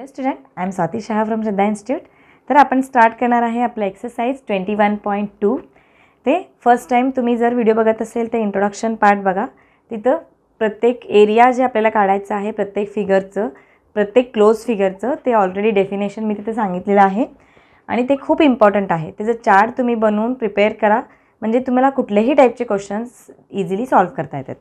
Hello student, I am Swati Shah from Shraddha institute. तर आपण start करणार आहे आपलं एक्सरसाइज 21.2. ते फर्स्ट टाईम तुम्ही जर व्हिडिओ बघत असेल तर इंट्रोडक्शन पार्ट बघा. तिथं प्रत्येक एरिया जे आपल्याला काढायचं आहे, प्रत्येक फिगरचं, प्रत्येक क्लोज फिगरचं ते ऑलरेडी डेफिनेशन मी तिथे सांगितलेलं आहे आणि ते खूप इम्पॉर्टंट आहे. त्याचं चार्ट तुम्ही बनवून प्रिपेअर करा, म्हणजे तुम्हाला कुठलेही टाईपचे क्वेश्चन्स इझिली सॉल्व करता येतात.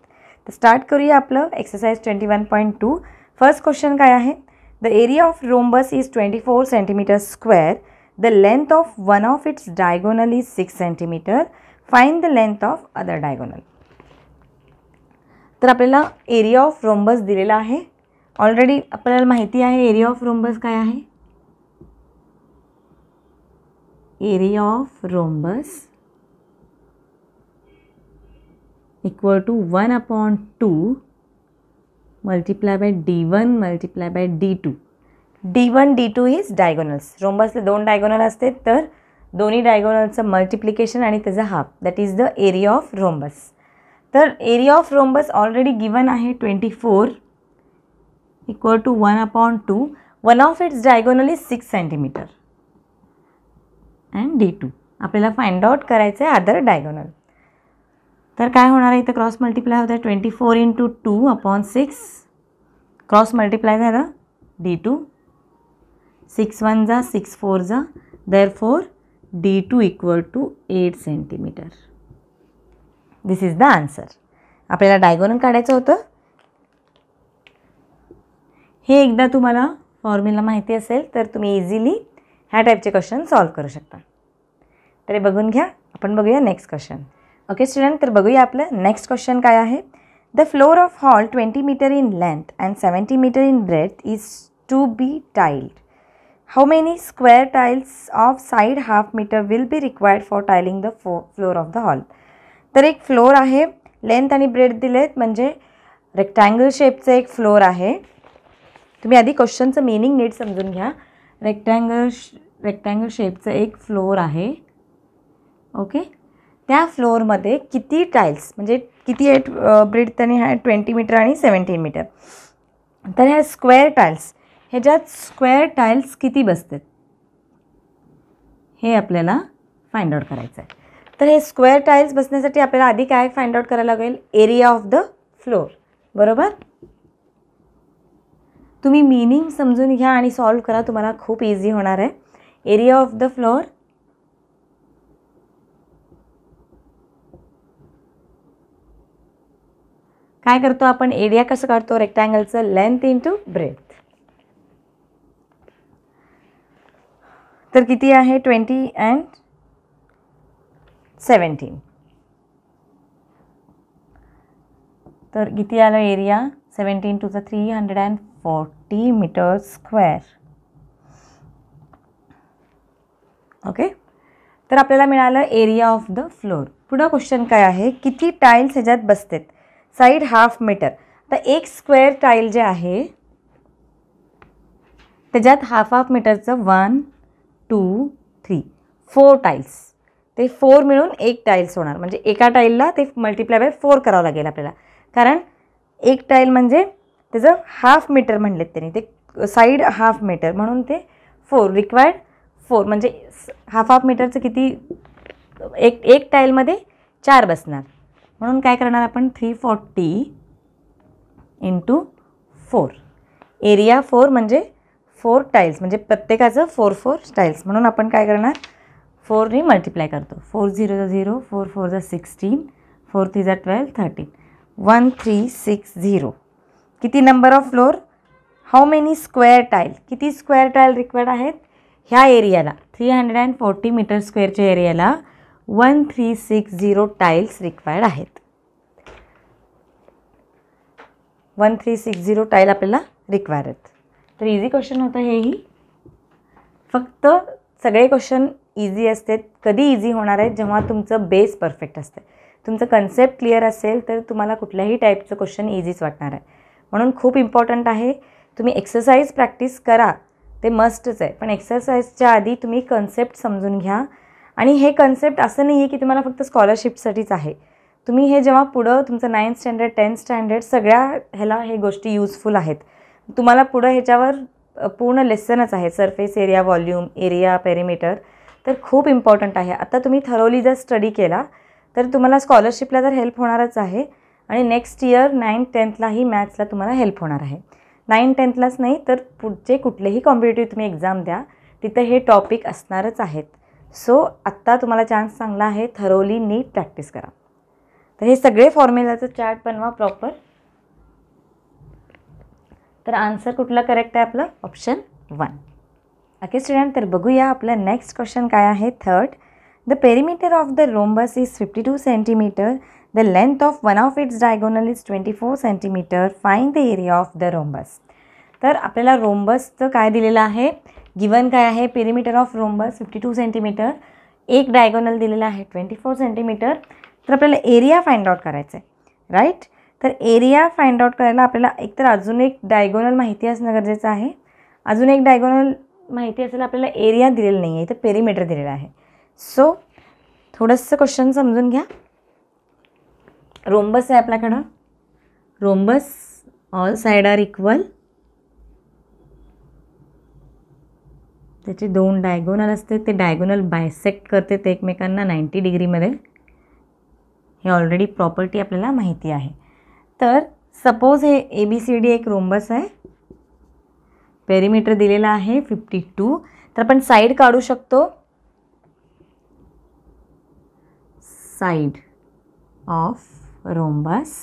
तर स्टार्ट करूया आपलं एक्सरसाइज 21.2. फर्स्ट क्वेश्चन काय आहे? The area of rhombus is 24 centimeter square. The length of one of its diagonal is 6 centimeter. Find the length of other diagonal. तर आपल्याला एरिया ऑफ रोम्बस दिलेला आहे. ऑलरेडी आपल्याला माहिती आहे एरिया ऑफ रोम्बस काय आहे. Area of rhombus equal to 1/2 multiply by d1 multiply by d2. d1 d2 is diagonals. रोम्बसले दोन डायगोनल असते, तर दोन्ही डायगोनलचं मल्टिप्लिकेशन आणि त्याचा half, that is the area of rhombus. तर area of rhombus already given आहे 24 equal to 1/2. One of its diagonal is 6 centimetre and d2. आपल्याला फाइंड आउट करायचं आहे अदर डायगोनल. तर काय होणार आहे? इथं क्रॉस मल्टिप्लाय होतं 24 × 2/6. क्रॉस मल्टिप्लाय झालं d2. 6 1 जा 6 4 जा, therefore d2 equal to 8 centimetre. This is the answer. आपल्याला डायगोनल काढायचं होतं. हे एकदा तुम्हाला फॉर्म्युला माहिती असेल तर तुम्ही इझिली ह्या टाईपचे क्वेश्चन सॉल्व करू शकता. तर हे बघून घ्या. आपण बघूया नेक्स्ट क्वेश्चन. ओके स्टुडंट, तर बघूया आपलं नेक्स्ट क्वेश्चन काय आहे. The floor of hall 20 metre in length and 70 metre in breadth is to be tiled. How many square tiles of side half metre will be required for tiling the floor of the hall. तर एक floor आहे, length आणि breath दिलेत, म्हणजे rectangle शेपचं एक floor आहे. तुम्ही आधी क्वेश्चनचं मीनिंग नीट समजून घ्या. रेक्टँगल शेपचं एक फ्लोर आहे. ओके, त्या फ्लोअरमध्ये किती टाईल्स, म्हणजे किती आहे ब्रेथ आणि आहे 20 मीटर आणि 17 मीटर. तर ह्या स्क्वेअर टाईल्स, ह्याच्यात स्क्वेअर टाईल्स किती बसतात हे आपल्याला फाइंड आउट करायचं आहे. तर हे स्क्वेअर टाईल्स बसण्यासाठी आपल्याला आधी काय फाइंड आउट करायला लागेल? Area of the floor. बरोबर, तुम्ही मीनिंग समजून घ्या आणि सॉल्व करा, तुम्हाला खूप इझी होणार आहे. एरिया ऑफ द फ्लोर काय करतो आपण? एरिया कसं काढतो? रेक्टँगलचं लेंथ इंटू ब्रेथ. तर किती आहे? 20 and 17. तर किती आलं area? 17 to 340 metre square. Okay, तर आपल्याला मिळालं एरिया ऑफ द फ्लोर. पुढं क्वेश्चन काय आहे? किती टाईल्स ह्याच्यात बसतात? Side half metre. तर एक स्क्वेअर टाईल जे आहे त्याच्यात हाफ मीटरचं 1 2 3 4 टाईल्स. ते 4 मिळून एक टाईल्स होणार, म्हणजे एका टाईलला ते मल्टिप्लाय बाय 4 करावं लागेल आपल्याला, कारण एक टाईल म्हणजे त्याचं हाफ मीटर म्हणलेत त्यांनी, ते साईड हाफ मीटर म्हणून ते 4 रिक्वायर्ड 4, म्हणजे हाफ मीटरचं किती? एक टाईलमध्ये 4 बसणार. म्हणून काय करणार आपण? 340 × 4. एरिया 4 म्हणजे 4 टाईल्स, म्हणजे प्रत्येकाचं 4 4 टाईल्स. म्हणून आपण काय करणार? 4ने मल्टिप्लाय करतो. 4 0 0, 4 4 16, 4 3 12 13, 1360. किती number of floor? How many square tile? किती स्क्वेअर टाईल रिक्वायर्ड आहेत ह्या एरियाला? 340 मीटर स्क्वेअरच्या एरियाला 1360 टाईल्स रिक्वायर्ड आहेत. 1360 टाईल आपल्याला रिक्वायर्ड आहेत. तर इझी क्वेश्चन होतं हेही. फक्त सगळे क्वेश्चन इझी असतात. कधी इझी होणार आहेत? जेव्हा तुमचं बेस परफेक्ट असतं, तुमचं कन्सेप्ट क्लिअर असेल तर तुम्हाला कुठल्याही टाईपचं क्वेश्चन इझीच वाटणार आहे. म्हणून खूप इम्पॉर्टंट आहे, तुम्ही एक्सरसाइज प्रॅक्टिस करा, ते मस्टच आहे. पण एक्सरसाइजच्या आधी तुम्ही कन्सेप्ट समजून घ्या. आणि हे कन्सेप्ट असं नाही आहे की तुम्हाला फक्त स्कॉलरशिपसाठीच आहे. तुम्ही हे जेव्हा पुढं तुमचं 9th स्टँडर्ड 10th स्टँडर्ड सगळ्या ह्याला हे गोष्टी यूजफुल आहेत. तुम्हाला पुढं ह्याच्यावर पूर्ण लेसनच आहे, surface area, volume, area, perimeter, तर खूप इम्पॉर्टंट आहे. आता तुम्ही थरोली जर स्टडी केला तर तुम्हाला स्कॉलरशिपला तर हेल्प होणारच आहे आणि नेक्स्ट इयर 9th-10thलाही मॅथ्सला तुम्हाला हेल्प होणार आहे. 9th-10thलाच नाही तर पुढचे कुठलेही कॉम्पिटिटिव्ह तुम्ही एक्झाम द्या तिथं हे टॉपिक असणारच आहेत. सो आत्ता तुम्हाला चान्स चांगला आहे, थरोली नीट प्रॅक्टिस करा. तर हे सगळे फॉर्म्युलाचं चार्ट बनवा प्रॉपर. तर आन्सर कुठला करेक्ट आहे आपलं? ऑप्शन 1. ओके स्टुडंट, तर बघूया आपलं नेक्स्ट क्वेश्चन काय आहे. Third, the perimeter of the rhombus is 52 centimetre. The length of one of its diagonal is 24 centimetre. Find the area of the rhombus. तर आपल्याला रोम्बसचं काय दिलेलं आहे, गिवन काय आहे, पेरिमीटर ऑफ रोम्बस 52 सेंटीमीटर, एक डायगोनल दिलेला आहे 24 सेंटीमीटर. तर आपल्याला एरिया फाइंड आउट करायचं आहे, राईट. तर एरिया फाइंड आउट करायला आपल्याला एकतर अजून एक डायगोनल माहिती असणं गरजेचं आहे. अजून एक डायगोनल माहिती असेल, आपल्याला एरिया दिलेला नाही आहे, तर पेरिमीटर दिलेलं आहे. सो थोडंसं क्वेश्चन समजून घ्या. रोम्बस आहे आपल्याकडं. Rhombus all side are equal. त्याचे 2 डायगोनल असते, ते डायगोनल बायसेक्ट करते ते एकमेकांना 90 डिग्रीमध्ये. हे ऑलरेडी प्रॉपर्टी आपल्याला माहिती आहे. तर सपोज हे ABCD एक रोम्बस आहे, पेरिमीटर दिलेला आहे 52. तर आपण साईड काढू शकतो. साईड ऑफ रोम्बस,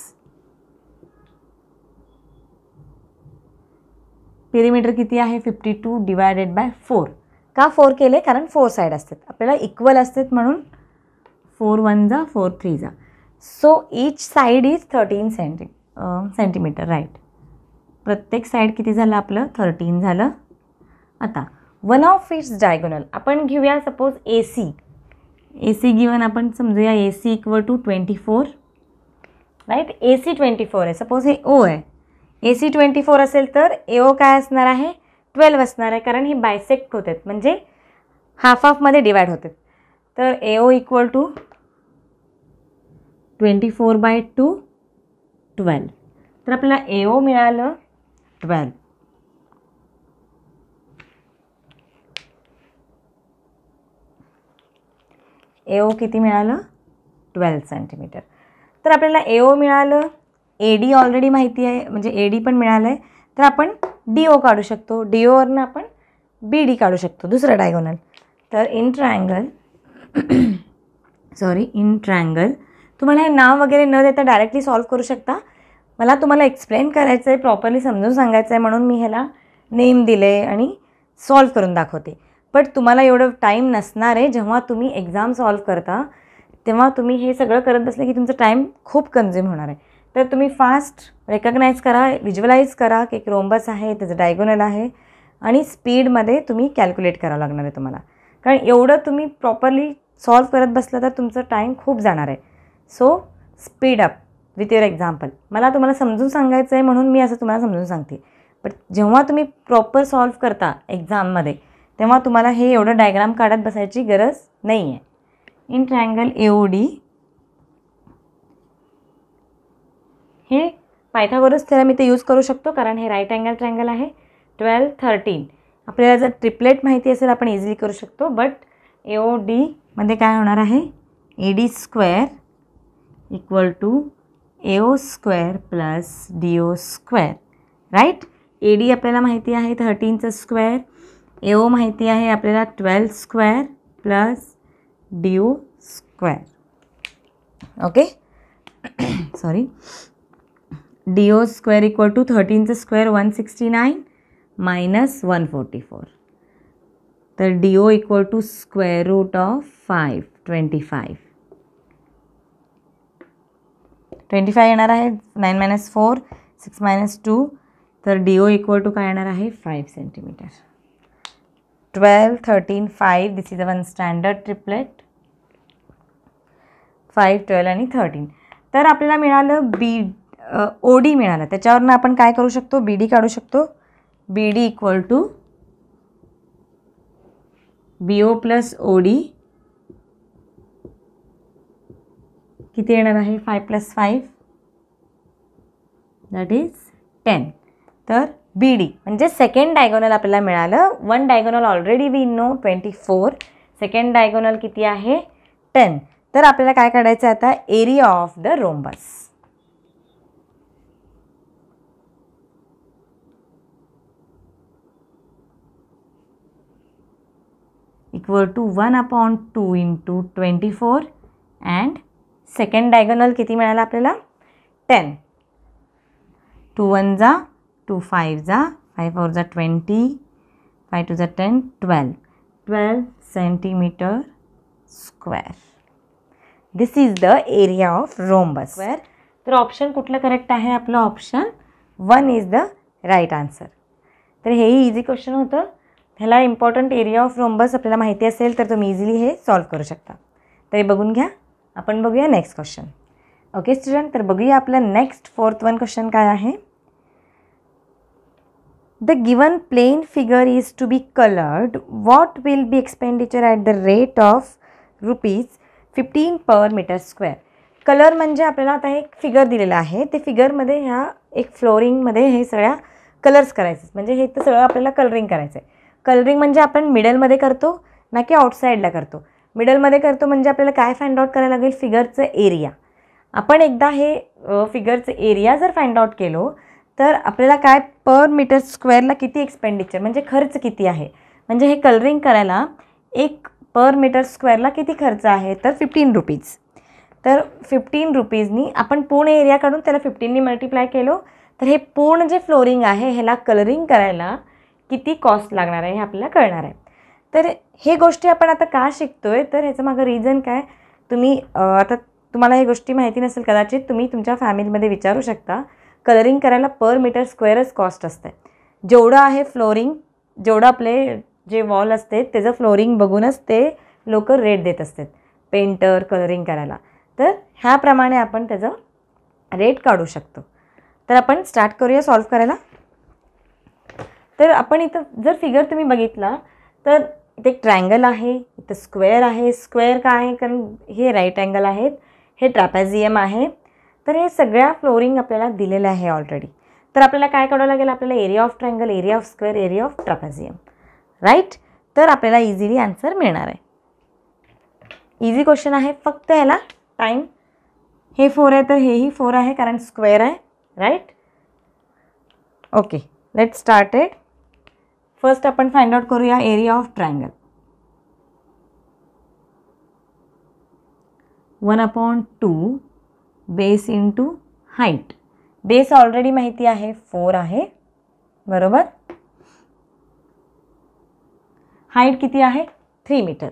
पेरिमीटर किती आहे 52 डिवायडेड बाय 4. का 4 केले? कारण 4 साईड असतात, आपल्याला इक्वल असतात म्हणून 4 1 जा 4 3 जा. So each side is 13 centimetre, right. प्रत्येक साईड किती झालं आपलं? 13 झालं. आता वन ऑफ इट्स डायगोनल आपण घेऊया सपोज AC गिवन आपण समजूया AC equal to 24, right. AC 24 आहे. सपोज हे O आहे, AC 24 असेल तर AO काय असणार आहे? 12 असणार आहे, कारण हे बायसेक्ट होतात म्हणजे हाफ हाफमध्ये डिवाईड होतात. तर AO इक्वल टू 24/2 12. तर आपल्याला AO मिळालं 12. AO किती मिळालं? 12 सेंटीमीटर. तर आपल्याला AO मिळालं. AD ऑलरेडी माहिती आहे, म्हणजे AD पण मिळालं आहे. तर आपण DO काढू शकतो. DOवरनं आपण BD काढू शकतो, दुसरं डायगोनल. तर इन ट्रायंगल तुम्हाला हे नाव वगैरे न देता डायरेक्टली सॉल्व करू शकता. मला तुम्हाला एक्सप्लेन करायचं आहे, प्रॉपरली समजून सांगायचं आहे म्हणून मी ह्याला नेम दिले आणि सॉल्व करून दाखवते. बट तुम्हाला एवढं टाईम नसणार आहे. जेव्हा तुम्ही एक्झाम सॉल्व करता तेव्हा तुम्ही हे सगळं करत बसले की तुमचं टाईम खूप कन्झ्युम होणार आहे. तर तुम्ही फास्ट रेकग्नाइज करा, व्हिज्युअलाइज करा की एक रोम्बस आहे, त्याचं डायगोनल आहे आणि स्पीडमध्ये तुम्ही कॅल्क्युलेट करावं लागणार आहे तुम्हाला. कारण एवढं तुम्ही प्रॉपरली सॉल्व करत बसलं तर तुमचं टाईम खूप जाणार आहे. So speed up with your example. मला तुम्हाला समजून सांगायचं आहे म्हणून मी असं तुम्हाला समजून सांगते. बट जेव्हा तुम्ही प्रॉपर सॉल्व करता एक्झाममध्ये तेव्हा तुम्हाला हे एवढं डायग्राम काढत बसायची गरज नाही आहे. इन ट्रायंगल AOD हे पायथागोरस थेरम इथे यूज करू शकतो कारण हे राईट अँगल ट्रायंगल आहे. 12 13 आपल्याला जर ट्रिपलेट माहिती असेल आपण इझिली करू शकतो. बट AOD मध्ये काय होणार आहे? AD square equal to AO square plus DO square, right. AD आपल्याला माहिती आहे 13चं स्क्वेअर, AO माहिती आहे आपल्याला 12 square plus DO square. Okay sorry, DO square equal to 13चं स्क्वेअर 169 मायनस 144. तर DO equal to square root of 525. 25 येणार आहे. 9 - 4 6 - 2. तर DO इक्वल टू काय येणार आहे? 5 centimetre. 12 13 5. This is a one standard triplet. 5 12 आणि 13. तर आपल्याला मिळालं OD मिळालं. त्याच्यावरनं आपण काय करू शकतो? BD काढू शकतो. BD इक्वल टू BO प्लस OD किती येणार आहे? 5 + 5 दॅट इज 10. तर BD म्हणजे सेकंड डायगोनल आपल्याला मिळालं. One diagonal already we know 24, second diagonal किती आहे 10. तर आपल्याला काय काढायचं आहे आता, area of the rhombus. Equal to 1/2 into 24 and second diagonal किती मिळाला आपल्याला 10. 2 1 जा 2 5 जा 5 4 जा 20 5 2 जा 10 12 centimetre square. This is the area of rhombus square. तर ऑप्शन कुठलं करेक्ट आहे आपलं, option 1 is the right answer. तर हेही इझी क्वेश्चन होतं. ह्याला इम्पॉर्टंट एरिया ऑफ रोम्बस आपल्याला माहिती असेल तर तुम्ही इझिली हे सॉल्व करू शकता. तर हे बघून घ्या. आपण बघूया नेक्स्ट क्वेश्चन. ओके स्टुडंट, तर बघूया आपलं नेक्स्ट 4th वन क्वेश्चन काय आहे. The given plane figure is to be coloured. What will be expenditure at the rate of ₹15 per metre square. Colour म्हणजे आपल्याला आता एक फिगर दिलेलं आहे, ते फिगरमध्ये ह्या एक फ्लोरिंगमध्ये हे सगळ्या कलर्स करायचे, म्हणजे हे तर सगळं आपल्याला कलरिंग करायचं आहे. कलरिंग म्हणजे आपण मिडलमध्ये करतो ना की आउटसाईडला करतो. मिडलमध्ये करतो म्हणजे आपल्याला काय फाइंड आउट करायला लागेल, फिगरचं एरिया. आपण एकदा हे फिगरचं एरिया जर फाइंड आउट केलो तर आपल्याला काय पर मीटर स्क्वेअरला किती एक्सपेंडिचर म्हणजे खर्च किती आहे, म्हणजे हे कलरिंग करायला एक पर मीटर स्क्वेअरला किती खर्च आहे तर ₹15. तर ₹15नी आपण पूर्ण एरिया काढून त्याला 15नी मल्टिप्लाय केलो तर हे पूर्ण जे फ्लोरिंग आहे ह्याला कलरिंग करायला किती कॉस्ट लागणार आहे हे आपल्याला कळणार आहे. तर हे गोष्टी आपण आता का शिकतोय तर ह्याचं मागं रिझन काय, तुम्ही आता तुम्हाला हे गोष्टी माहिती नसेल कदाचित, तुम्ही तुमच्या फॅमिलीमध्ये विचारू शकता. कलरिंग करायला पर मीटर स्क्वेअरच कॉस्ट असते. जेवढं आहे फ्लोरिंग, जेवढं आपले जे वॉल असते त्याचं फ्लोरिंग बघूनच ते लोक रेट देत असतात पेंटर कलरिंग करायला. तर ह्याप्रमाणे आपण त्याचं रेट काढू शकतो. तर आपण स्टार्ट करूया सॉल्व करायला. तर आपण इथं जर फिगर तुम्ही बघितला तर इथे एक ट्रायंगल आहे, इथं स्क्वेअर आहे. स्क्वेअर का आहे कारण हे राईट अँगल आहेत, हे ट्रॅपेझियम आहे. तर हे सगळ्या फ्लोरिंग आपल्याला दिलेलं आहे ऑलरेडी. तर आपल्याला काय काढावं लागेल, आपल्याला area of triangle, area of square, area of trapezium, right. तर आपल्याला इझिली आन्सर मिळणार आहे. इझी क्वेश्चन आहे, फक्त ह्याला टाईम. हे 4 आहे तर हेही 4 आहे कारण स्क्वेअर आहे, right. Okay, let's start it. First आपण फाइंड आउट करूया area of triangle. 1/2 base into height. Base already माहिती आहे 4 आहे, बरोबर. हाईट किती आहे 3 मीटर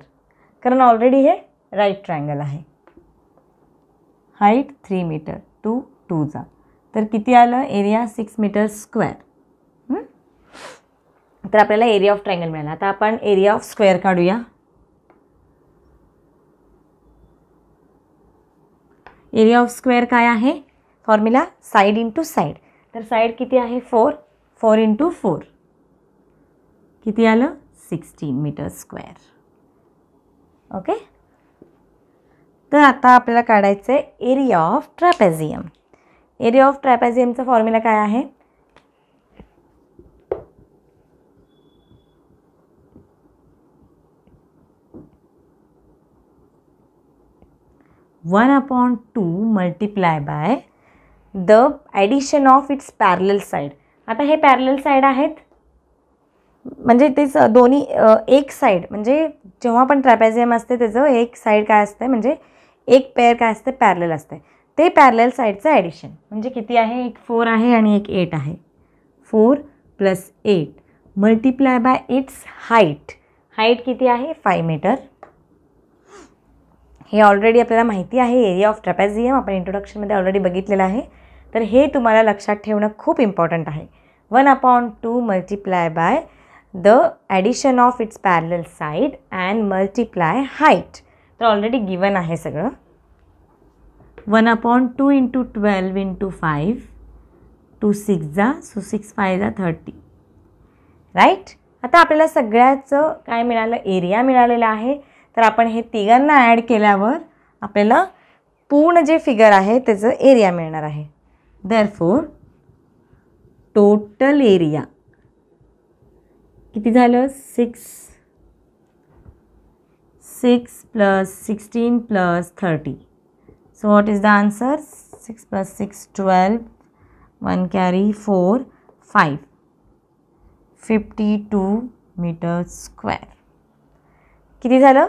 कारण ऑलरेडी हे राईट ट्रायंगल आहे. हाईट 3 मीटर 2 2 जा तर किती आलं, एरिया 6 मीटर स्क्वेअर. तर आपल्याला एरिया ऑफ ट्रायंगल मिळाला. आता आपण एरिया ऑफ स्क्वेअर काढूया. एरिया ऑफ स्क्वेअर काय आहे फॉर्म्युला, साईड इंटू साईड. तर साईड किती आहे 4, 4 इंटू 4 किती आलं 16 मीटर स्क्वेअर. ओके. तर आता आपल्याला काढायचं आहे area of trapezium. Area of ट्रॅपेझियमचा फॉर्म्युला काय आहे, (1/2 multiply by the addition of its parallel side. आता हे पॅरलल साईड आहेत म्हणजे तेच दोन्ही एक साईड, म्हणजे जेव्हा पण ट्रॅपेझियम असते त्याचं एक साईड काय असते म्हणजे एक पेअर काय असते पॅरलल असते, ते पॅरलल साईडचं ॲडिशन म्हणजे किती आहे, एक 4 आहे आणि एक 8 आहे. 4 + 8 multiply by it's height. Height किती आहे 5 मीटर. हे ऑलरेडी आपल्याला माहिती आहे एरिया ऑफ ट्रॅपेझियम, आपण इंट्रोडक्शनमध्ये ऑलरेडी बघितलेलं आहे. तर हे तुम्हाला लक्षात ठेवणं खूप इम्पॉर्टंट आहे. 1/2 multiply by the addition of its parallel side and multiply height. तर ऑलरेडी गिवन आहे सगळं. 1/2 इंटू 12 इंटू 5 2 6 जा 6 5 जा 30, राईट. आता आपल्याला सगळ्याचं काय मिळालं, एरिया मिळालेला आहे. तर आपण हे तिघांना ॲड केल्यावर आपल्याला पूर्ण जे फिगर आहे त्याचं एरिया मिळणार आहे. देअरफॉर टोटल एरिया किती झालं 6 plus 16 plus 30. So what is the answer? 6 plus 6 12, 1 carry 4 5, 52 meters square. किती झालं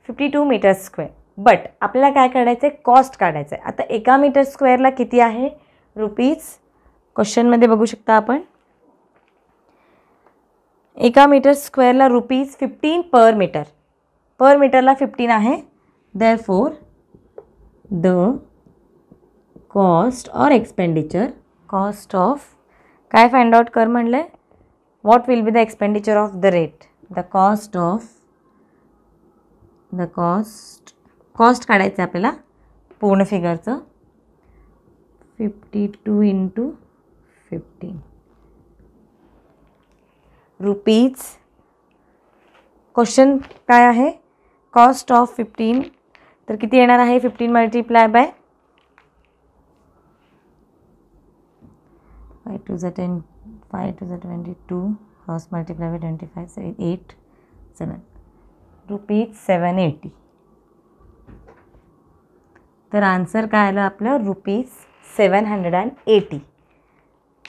52 meters square. बट आपल्याला काय काढायचं आहे, कॉस्ट काढायचं आहे. आता एका मीटर स्क्वेअरला किती आहे रुपीज, क्वेश्चनमध्ये बघू शकता आपण. एका मीटर स्क्वेअरला रुपीज 15 पर मीटर. पर मीटरला 15 आहे. Therefore the cost or expenditure, cost of काय फाइंड आउट कर म्हणलं, what will be the expenditure of the rate, the cost काढायचं आहे आपल्याला पूर्ण फिगरचं. 52 इंटू 15 रुपीज. क्वेश्चन काय आहे, कॉस्ट ऑफ 15, तर किती येणार आहे 15 multiply by 5 to the 10, 5 to the 22, cost multiply by 25, 8 7 rupees 780. तर आन्सर काय आलं आपलं रुपीज 780.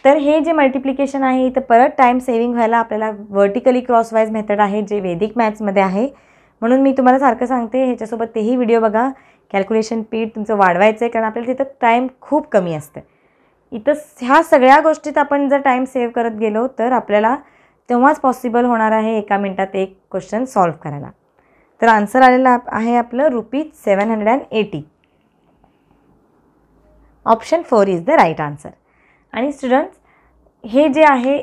तर हे जे मल्टिप्लिकेशन आहे इथं परत टाईम सेविंग व्हायला आपल्याला वर्टिकली क्रॉसवाईज मेथड आहे जे वैदिक मॅथ्समध्ये आहे. म्हणून मी तुम्हाला सारखं सांगते ह्याच्यासोबत तेही व्हिडिओ बघा. कॅल्क्युलेशन स्पीड तुमचं वाढवायचं आहे कारण आपल्याला तिथं टाईम खूप कमी असतं. इथं ह्या सगळ्या गोष्टीत आपण जर टाईम सेव्ह करत गेलो तर आपल्याला तेव्हाच पॉसिबल होणार आहे एका मिनटात एक क्वेश्चन सॉल्व्ह करायला. तर आन्सर आलेला आहे आपलं rupees 780. Option 4 is the right answer. आणि स्टुडंट्स हे जे आहे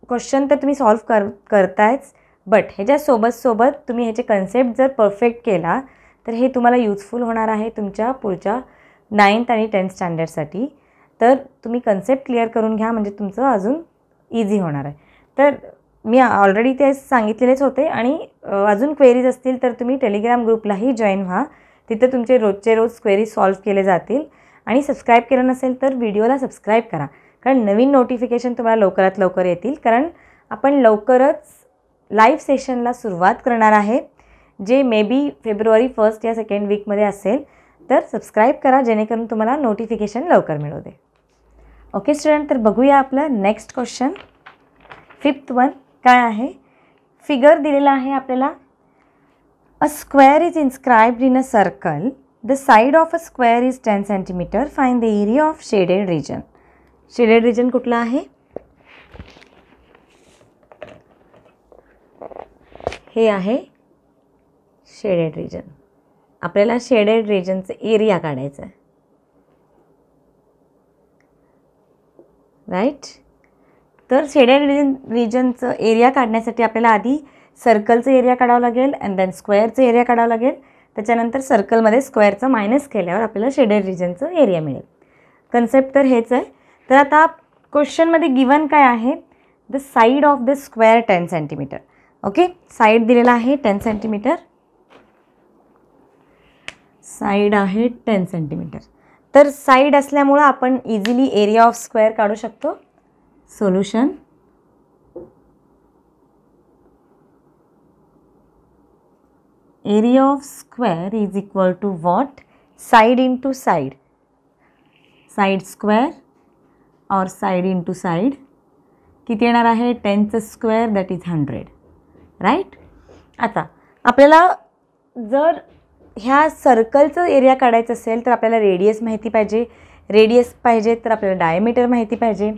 क्वेश्चन तर तुम्ही सॉल्व्ह करतायच, बट ह्याच्यासोबत तुम्ही ह्याचे कन्सेप्ट जर परफेक्ट केला तर हे तुम्हाला यूजफुल होणार आहे तुमच्या पुढच्या 9th आणि 10th स्टँडर्डसाठी. तर तुम्ही कन्सेप्ट क्लिअर करून घ्या म्हणजे तुमचं अजून इझी होणार आहे. तर मी ऑलरेडी ते सांगितलेलेच होते आणि अजून क्वेरीज असतील तर तुम्ही टेलिग्राम ग्रुपलाही जॉईन व्हा. तिथं तुमचे रोजचे रोज क्वेरीज सॉल्व्ह केले जातील. आणि सबस्क्राईब केलं नसेल तर व्हिडिओला सबस्क्राईब करा कारण नवीन नोटिफिकेशन तुम्हाला लवकरात लवकर येतील. कारण आपण लवकरच लाईव्ह सेशनला सुरुवात करणार आहे जे मे बी फेब्रुवारी 1st या 2nd वीकमध्ये असेल. तर सबस्क्राईब करा जेणेकरून तुम्हाला नोटिफिकेशन लवकर मिळू दे. ओके स्टुडंट, तर बघूया आपलं नेक्स्ट क्वेश्चन. 5th वन काय आहे, फिगर दिलेला आहे आपल्याला. अ square is inscribed in a circle. The side of a square is 10 centimeter. Find the area of shaded region. Shaded region कुठला आहे, हे आहे shaded region. आपल्याला shaded regionचं एरिया काढायचं आहे. राईट. तर shaded regionचं एरिया काढण्यासाठी आपल्याला आधी सर्कलचं एरिया काढावं लागेल अँड देन स्क्वेअरचं एरिया काढावं लागेल. त्याच्यानंतर सर्कलमध्ये स्क्वेअरचं मायनस केल्यावर आपल्याला शेडेड रिजनचं एरिया मिळेल. कन्सेप्ट तर हेच आहे. तर आता क्वेश्चनमध्ये गिवन काय आहे, the side of the square 10 centimetre. Okay, side दिलेला आहे 10 सेंटीमीटर. साईड आहे 10 सेंटीमीटर. तर साईड असल्यामुळं आपण इझिली एरिया ऑफ स्क्वेअर काढू शकतो. Solution, area of square is equal to what, side into side, side square or side into side. किती येणार आहे 10th square that is 100. Right. आता आपल्याला जर ह्या सर्कलचं एरिया काढायचं असेल तर आपल्याला रेडियस माहिती पाहिजे. रेडियस पाहिजे तर आपल्याला डायमीटर माहिती पाहिजे.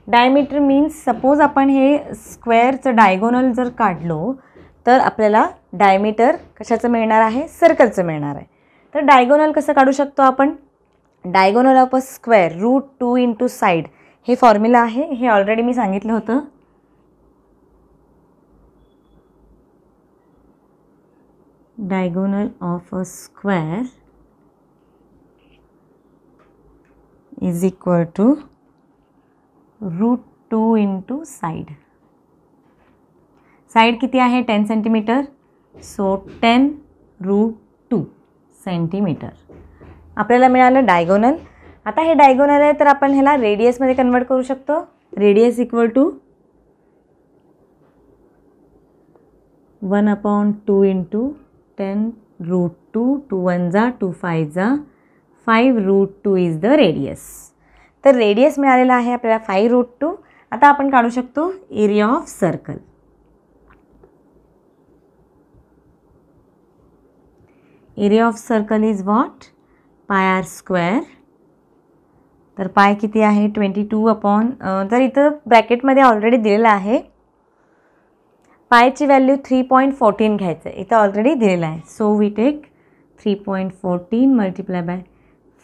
डायमीटर मीन्स सपोज आपण हे स्क्वेअरचं डायगोनल जर काढलो तर आपल्याला डायमीटर कशाचं मिळणार आहे, सर्कलचं मिळणार आहे. तर डायगोनल कसं काढू शकतो आपण, diagonal of a square √2 into side हे फॉर्म्युला आहे. हे ऑलरेडी मी सांगितलं होतं. Diagonal of a square is equal to √2 into side. Side किती आहे 10 सेंटीमीटर. सो 10√2 सेंटीमीटर आपल्याला मिळालं डायगोनल. आता हे डायगोनल आहे तर आपण ह्याला रेडियसमध्ये कन्वर्ट करू शकतो. रेडियस इक्वल टू 1/2 इंटू 10√2, 2 1 जा 2 5 जा 5√2 इज द रेडियस. तर रेडियस मिळालेला आहे आपल्याला 5√2. आता आपण काढू शकतो area of circle. Area of circle is what? πr². तर पाय किती आहे? 22 तर इथं ब्रॅकेटमध्ये ऑलरेडी दिलेलं आहे. पायची व्हॅल्यू 3.14 घ्यायचं आहे, इथं ऑलरेडी दिलेलं आहे. So we take 3.14 multiply by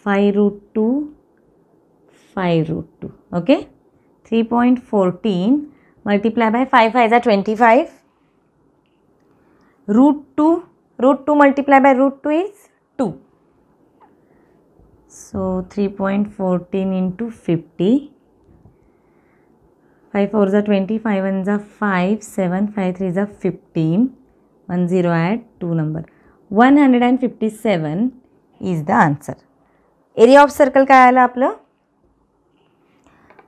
5√2. Okay, 3.14 multiply by 5 5 जा 25. √2 multiply by √2 is 2. So 3.14 into 50. 5 4 जा 20, 5 1 जा 5, 7 5 3 जा 15. 1 0 add 2 number. 157 is the answer. Area of circle काय आलं आपलं?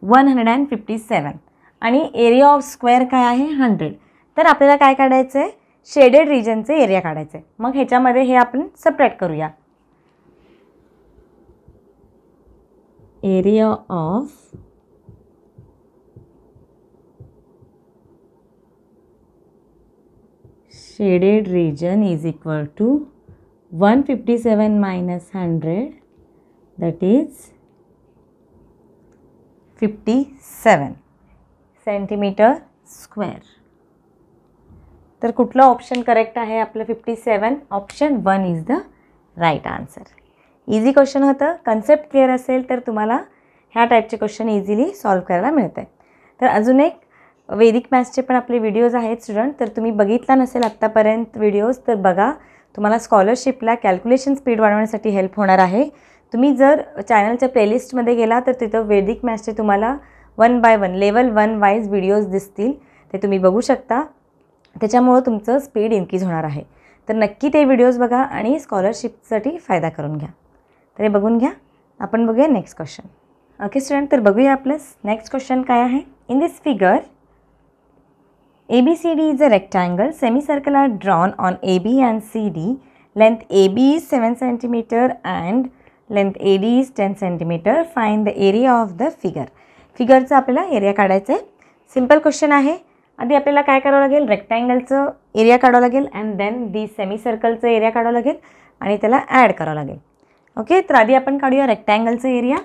157. आणि एरिया ऑफ स्क्वेअर काय आहे? 100. तर आपल्याला काय काढायचं आहे? शेडेड रिजनचे एरिया काढायचं आहे. मग ह्याच्यामध्ये हे आपण सबट्रॅक्ट करूया. Area of shaded region is equal to 157 minus 100, that is 57 centimetre square. तर कुठलं ऑप्शन करेक्ट आहे आपलं? 57. Option 1 is the right answer. Easy question होतं. कन्सेप्ट क्लिअर असेल तर तुम्हाला ह्या टाईपचे क्वेश्चन इझिली सॉल्व करायला मिळतं आहे. तर अजून एक वैदिक मॅथ्सचे पण आपले व्हिडिओज आहेत स्टुडंट, तर तुम्ही बघितला नसेल आत्तापर्यंत व्हिडिओज तर बघा. तुम्हाला स्कॉलरशिपला कॅल्क्युलेशन स्पीड वाढवण्यासाठी हेल्प होणार आहे. तुम्ही जर चॅनलच्या प्लेलिस्टमध्ये गेला तर तिथं वैदिक मॅथ्सचे तुम्हाला 1 by 1 लेवल 1 वाईज व्हिडिओज दिसतील, ते तुम्ही बघू शकता. त्याच्यामुळं तुमचं स्पीड इन्क्रीज होणार आहे. तर नक्की ते व्हिडिओज बघा आणि स्कॉलरशिपसाठी फायदा करून घ्या. तर हे बघून घ्या. आपण बघूया नेक्स्ट क्वेश्चन. ओके स्टुडंट, तर बघूया आपलं नेक्स्ट क्वेश्चन काय आहे. In this figure ABCD is a rectangle. Semicircle are drawn on AB and CD. Length AB is 7 cm and length AD is 10 cm. Find the area of the figure. फिगरचा आपल्याला area काढायचा आहे. Simple question आहे. आधी आपल्याला काय करावं लागेल? रेक्टँगलचं area काढावं लागेल अँड देन दी सेमीसर्कलचं एरिया काढावं लागेल आणि त्याला ॲड करावं लागेल. ओके, तर आधी आपण काढूया रेक्टँगलचं area.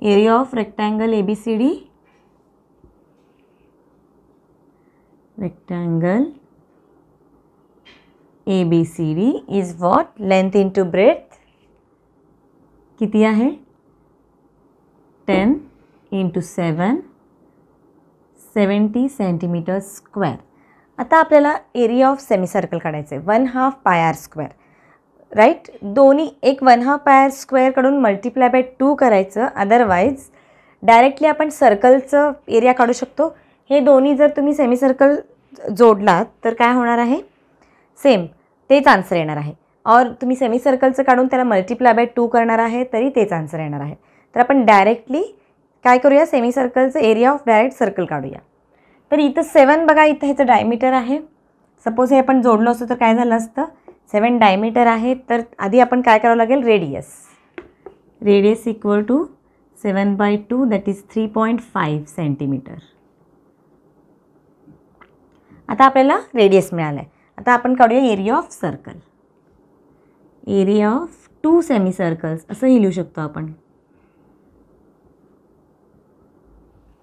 Area of rectangle ABCD. Rectangle ABCD is what? Length into breadth किती आहे? 10 into 7 70 सेंटीमीटर स्क्वेअर. आता आपल्याला एरिया ऑफ सेमीसर्कल काढायचं आहे. 1/2 πr². राईट, दोन्ही एक 1/2 πr² मल्टिप्लाय बाय 2 करायचं. अदरवाईज डायरेक्टली आपण सर्कलचं एरिया काढू शकतो. हे दोन्ही जर तुम्ही सेमीसर्कल जोडलात तर काय होणार आहे? सेम तेच आन्सर येणार आहे. और तुम्ही सेमीसर्कलचं काढून त्याला मल्टिप्लाय बाय 2 करणार आहे तरी तेच आन्सर येणार आहे. तर आपण डायरेक्टली काय करूया? सेमीसर्कलचं एरिया ऑफ डायरेक्ट सर्कल काढूया. तर इथं 7 बघा, इथं ह्याचं डायमीटर आहे. सपोज हे आपण जोडलं असतं तर काय झालं असतं? 7 डायमीटर आहे. तर आधी आपण काय करावं लागेल? Radius equal to 7/2 that is 3.5 centimetre. आता आपल्याला रेडियस मिळाला आहे. आता आपण काढूया area of circle. Area of 2 semicircles असंही लिहू शकतो आपण.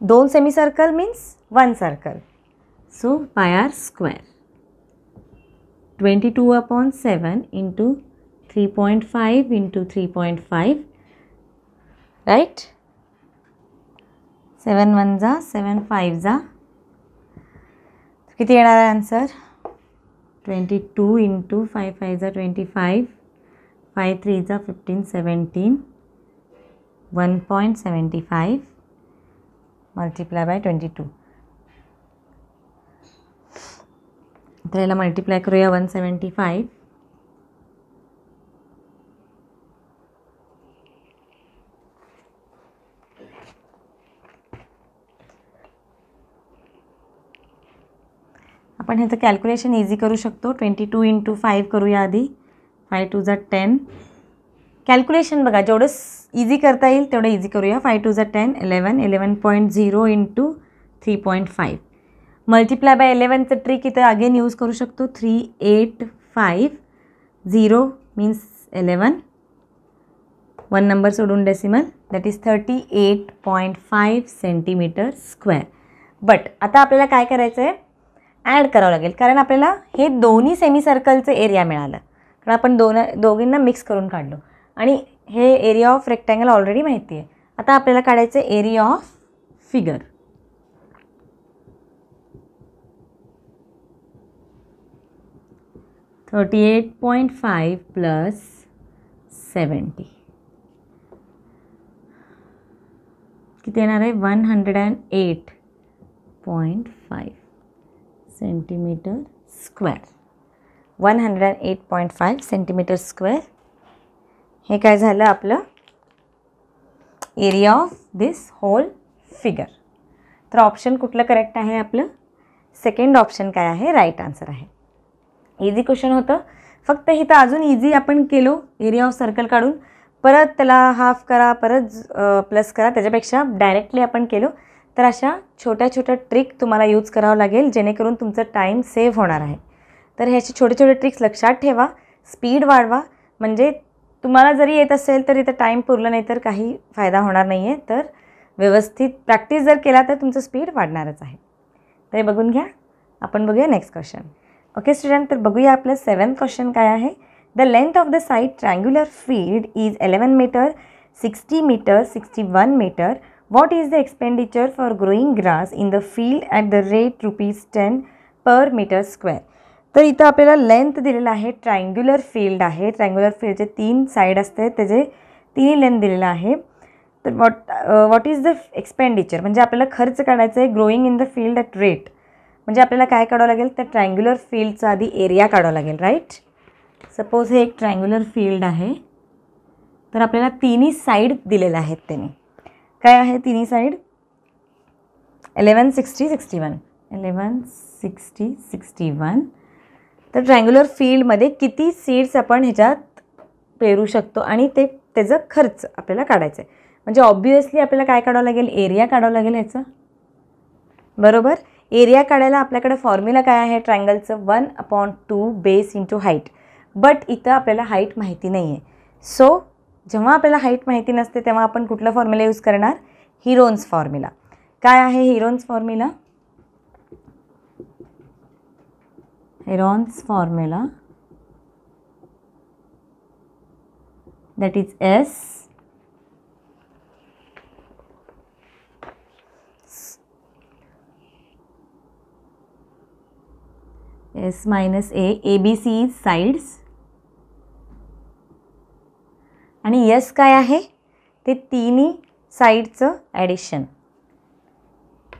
2 semicircle means 1 circle. So πr². 22/7 into 3.5 into 3.5. Right, 7 1 जा 7 5 जा किती येणार आहे आन्सर? 22 इंटू 5 5 जा 25, 5 3 जा 15 17, 1.75 मल्टिप्लाय बाय 22. तर याला मल्टिप्लाय करूया 175. आपण ह्याचं कॅल्क्युलेशन इझी करू शकतो. 22 × 5 करूया आधी. 5 2 10. कॅल्क्युलेशन बघा, जेवढं इझी करता येईल तेवढं इझी करूया. 5 2 10, 11, 11.0 × 3.5. मल्टिप्लाय बाय 11चं ट्रिक इथं अगेन यूज करू शकतो. 3 8 5 0 मीन्स 11. 1 नंबर सोडून decimal, that is 38.5 centimetre square. But आता आपल्याला काय करायचं आहे, ॲड करावं लागेल, कारण आपल्याला हे दोन्ही सेमी सर्कलचं एरिया मिळालं, कारण आपण दोघींना मिक्स करून काढलो आणि हे एरिया ऑफ रेक्टँगल ऑलरेडी माहिती आहे. आता आपल्याला काढायचं आहे एरिया ऑफ फिगर. $38.5 + 70 किती येणार आहे? 108.5 सेंटीमीटर स्क्वेअर. 108.5 centimetre square. हे काय झालं आपलं area of this whole figure. तर ऑप्शन कुठलं करेक्ट आहे आपलं? सेकंड ऑप्शन काय आहे? राईट आन्सर आहे. इझी क्वेश्चन होतं. फक्त इथं अजून इझी आपण केलो एरिया ऑफ सर्कल काढून, परत त्याला हाफ करा, परत प्लस करा, त्याच्यापेक्षा डायरेक्टली आपण केलो. तर अशा छोट्या छोट्या ट्रिक तुम्हाला यूज करावं लागेल, जेणेकरून तुमचं टाईम सेव्ह होणार आहे. तर ह्याचे छोटे छोटे ट्रिक्स लक्षात ठेवा, स्पीड वाढवा. म्हणजे तुम्हाला जरी येत असेल तर इथं टाईम पुरलं नाही तर काही फायदा होणार नाही आहे. तर व्यवस्थित प्रॅक्टिस जर केला तर तुमचं स्पीड वाढणारच आहे. तर हे बघून घ्या. आपण बघूया नेक्स्ट क्वेश्चन. ओके स्टुडंट, तर बघूया आपलं 7th क्वेश्चन काय आहे. The length of the side triangular field is 11 metre, 60 metre, 61 metre. What is the expenditure for growing grass in the field at the rate ₹10 per metre square. तर इथं आपल्याला length दिलेलं आहे. ट्रायंग्युलर फील्ड आहे. Triangular फील्डचे 3 side असते, त्याचे तिन्ही लेंथ दिलेलं आहे. तर व्हॉट इज द एक्सपेंडिचर म्हणजे आपल्याला खर्च काढायचा आहे. Growing in the field at rate म्हणजे आपल्याला काय काढावं लागेल, त्या ट्रायंग्युलर फील्डचा आधी एरिया काढावा लागेल. राईट. सपोज हे एक ट्रायंग्युलर फील्ड आहे. तर आपल्याला तिन्ही साईड दिलेल्या आहेत. त्यांनी काय आहे तिन्ही साईड? 11 60 61. 11 60 61. तर ट्रायंग्युलर फील्डमध्ये किती सीड्स आपण ह्याच्यात पेरू शकतो आणि त्याचं खर्च आपल्याला काढायचं आहे. म्हणजे ऑब्वियसली आपल्याला काय काढावं लागेल? एरिया काढावं लागेल ह्याचं. बरोबर. एरिया काढायला आपल्याकडे फॉर्म्युला काय आहे ट्रायंगलचं? 1/2 बेस इंटू हाईट. बट इथं आपल्याला हाईट माहिती नाही आहे. सो जेव्हा आपल्याला हाईट माहिती नसते तेव्हा आपण कुठला फॉर्म्युला यूज करणार? Heron's formula. काय आहे Heron's formula? Heron's formula that is S minus A, ABC is sides आणि S काय आहे? ते तिन्ही साईडचं addition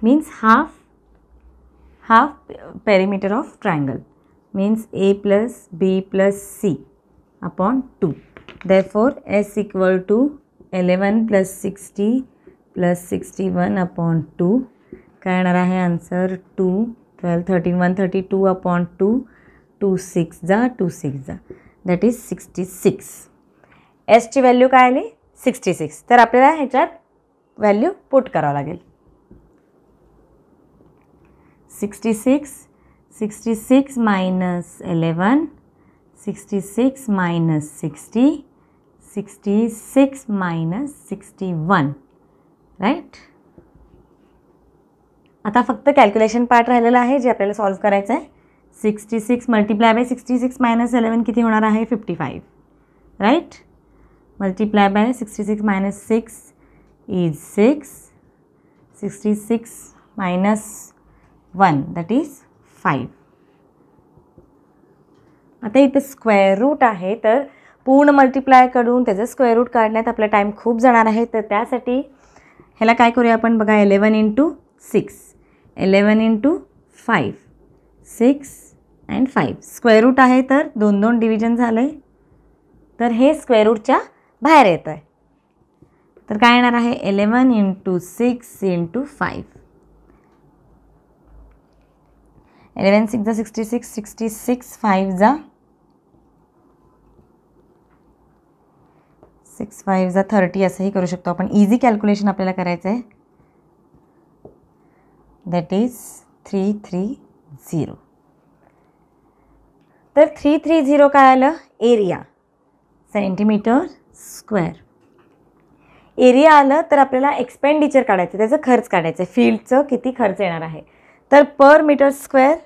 means half perimeter of triangle means A + B + C upon 2. Therefore S equal to 11 + 60 + 61 upon 2. काय येणार आहे आन्सर? 2 12 13 132 upon 2. 2 6 जा 2 6 जा दॅट इज 66. एसची व्हॅल्यू काय आली? 66. तर आपल्याला ह्याच्यात व्हॅल्यू पुट करावं लागेल. 66 66 minus 11 66 minus 60 66 minus 61. राईट. आता फक्त कॅल्क्युलेशन पार्ट राहिलेला आहे जे आपल्याला सॉल्व्ह करायचं आहे. 66 मल्टिप्लाय बाय 66 मायनस 11 किती होणार आहे? 55. Right. Multiply by 66 minus 6 is 6. 66 minus 1 that is 5. आता इथे स्क्वेअर रूट आहे तर पूर्ण मल्टिप्लाय करून त्याचं स्क्वेअर रूट काढण्यात आपला टाईम खूप जाणार आहे. तर त्यासाठी ह्याला काय करूया आपण बघा. 11 × 6 11 × 5 6 अँड 5 स्क्वेअर रूट आहे तर 2 डिव्हिजन झालं आहे. तर हे स्क्वेअर रूटच्या बाहेर येतं आहे. तर काय येणार आहे? 11 × 6 × 5. 11 6 जा 66, 66 5 जा 6 5 जा 30 असंही करू शकतो आपण. इझी कॅल्क्युलेशन आपल्याला करायचं आहे. That is 330. तर 330 काय आलं? Area centimetre square. एरिया आलं तर आपल्याला एक्सपेंडिचर काढायचं, त्याचं खर्च काढायचं आहे, फील्डचं किती खर्च येणार आहे. तर पर मीटर स्क्वेअर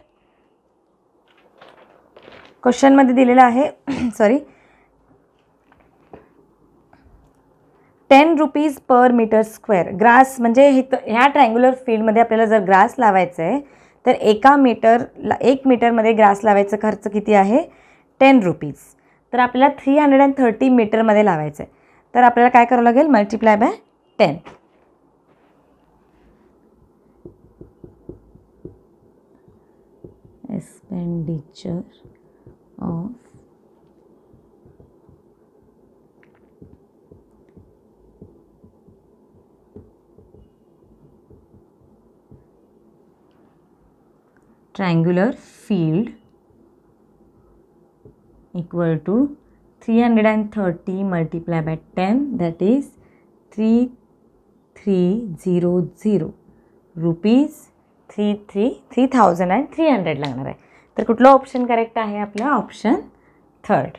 क्वेश्चनमध्ये दिलेलं आहे sorry 10 rupees per metre square. Grass म्हणजे ह्या ट्रायंग्युलर फील्डमध्ये आपल्याला जर ग्रास लावायचं आहे तर 1 मीटरमध्ये ग्रास लावायचं खर्च किती आहे? 10 रुपीज. तर आपल्याला 330 मीटरमध्ये लावायचं आहे. तर आपल्याला काय करावं लागेल? Multiply by 10. Expenditure of triangular field equal to 330 multiplied by 10, that is 3300 rupees. 3300 लागणार आहे. तर कुठलं ऑप्शन करेक्ट आहे? आपलं ऑप्शन थर्ड.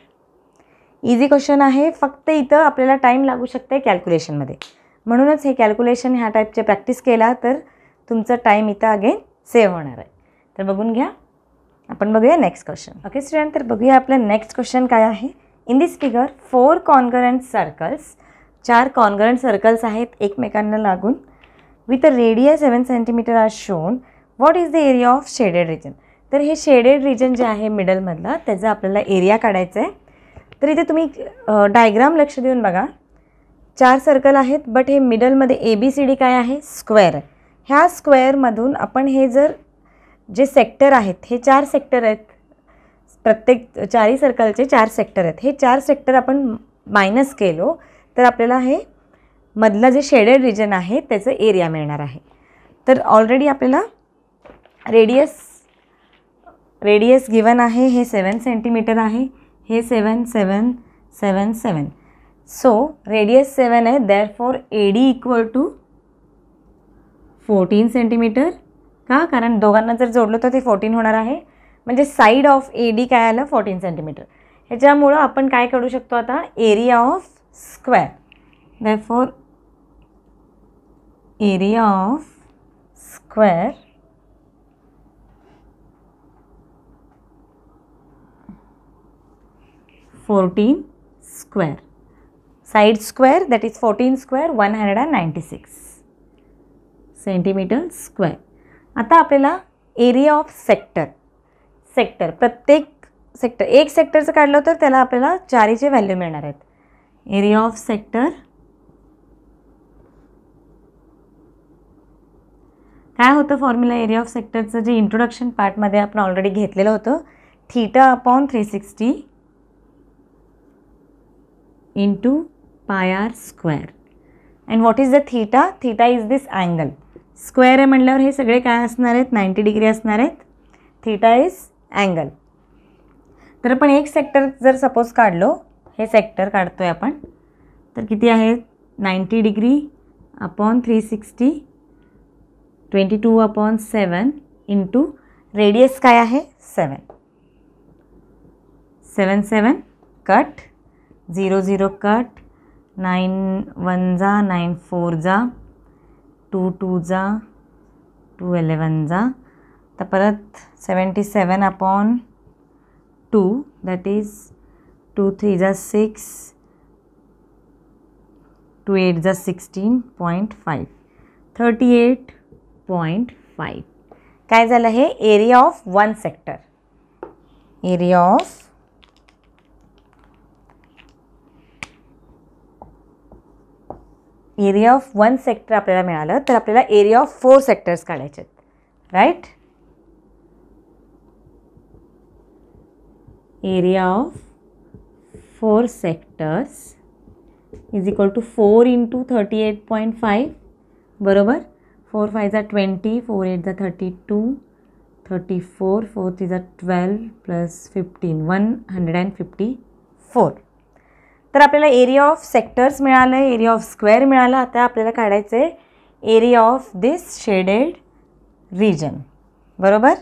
इझी क्वेश्चन आहे. फक्त इथं आपल्याला टाईम लागू शकते कॅल्क्युलेशनमध्ये, म्हणूनच हे कॅल्क्युलेशन ह्या टाईपचे प्रॅक्टिस केला तर तुमचं टाईम इथं अगेन सेव्ह होणार आहे. तर बघून घ्या. आपण बघूया नेक्स्ट क्वेश्चन. ओके स्टुडंट, तर बघूया आपलं नेक्स्ट क्वेश्चन काय आहे. In this figure 4 congruent circles, 4 congruent circles आहेत एकमेकांना लागून, with a radius 7 centimetre are shown. What is the area of shaded region? तर हे शेडेड रिजन जे आहे मिडलमधला, त्याचा आपल्याला एरिया काढायचा आहे. तर इथे तुम्ही डायग्राम लक्ष देऊन बघा. 4 सर्कल आहेत, बट हे मिडलमध्ये ABCD काय आहे? स्क्वेअर आहे. ह्या स्क्वेअरमधून आपण हे जर जे सेक्टर आहेत, हे 4 सेक्टर आहेत, प्रत्येक 4ही सर्कलचे 4 सेक्टर आहेत. हे 4 सेक्टर आपण मायनस केलो तर आपल्याला हे मधलं जे शेडेड रिजन आहे त्याचं एरिया मिळणार आहे. तर ऑलरेडी आपल्याला रेडियस गिवन आहे. हे 7 सेंटीमीटर आहे. हे 7 7 7 7. सो रेडियस 7 आहे. Therefore AD equal to 14 centimetre. का? कारण दोघांना जर जोडलं तर ते 14 होणार आहे. म्हणजे साईड ऑफ AD काय आलं? 14 सेंटीमीटर. ह्याच्यामुळं आपण काय काढू शकतो आता? Area of square. Therefore area of square square. Side square that is 14 square 196 centimetre square. आता आपल्याला एरिया ऑफ सेक्टर प्रत्येक सेक्टर, एक सेक्टरचं काढलं तर त्याला आपल्याला 4चे व्हॅल्यू मिळणार आहेत. एरिया ऑफ सेक्टर काय होतं? फॉर्म्युला एरिया ऑफ सेक्टरचं जे इंट्रोडक्शन पार्टमध्ये आपण ऑलरेडी घेतलेलं होतं, θ/360 into πr square. And what is the theta? Theta is this angle. Square आहे म्हटल्यावर हे सगळे काय असणार आहेत? 90 डिग्री असणार आहेत. Theta is angle. तर आपण एक सेक्टर जर सपोज काढलो, हे सेक्टर काढतो आहे आपण, तर किती आहे? 90 डिग्री अपॉन 360 22/7 इंटू रेडियस काय आहे? 7 7 7 कट 0 0 कट 9 1 जा 9 4 जा 2 2 जा 2 11 जा. तर परत 77/2 दॅट इज 2 3 जा 6 2 8 जा 16.5 38.5. काय झालं? हे area of one sector. Area of one sector आपल्याला मिळालं. तर आपल्याला एरिया ऑफ 4 सेक्टर्स काढायचे आहेत, right? Area of 4 sectors is equal to 4 into 38.5 बरोबर. 4 5 जा 20 4 8 जा 32 34, 4 is 12 plus 15, 154. तर आपल्याला एरिया ऑफ सेक्टर्स मिळालं आहे, एरिया ऑफ स्क्वेअर मिळाला. आता आपल्याला काढायचं आहे area of this shaded region. बरोबर.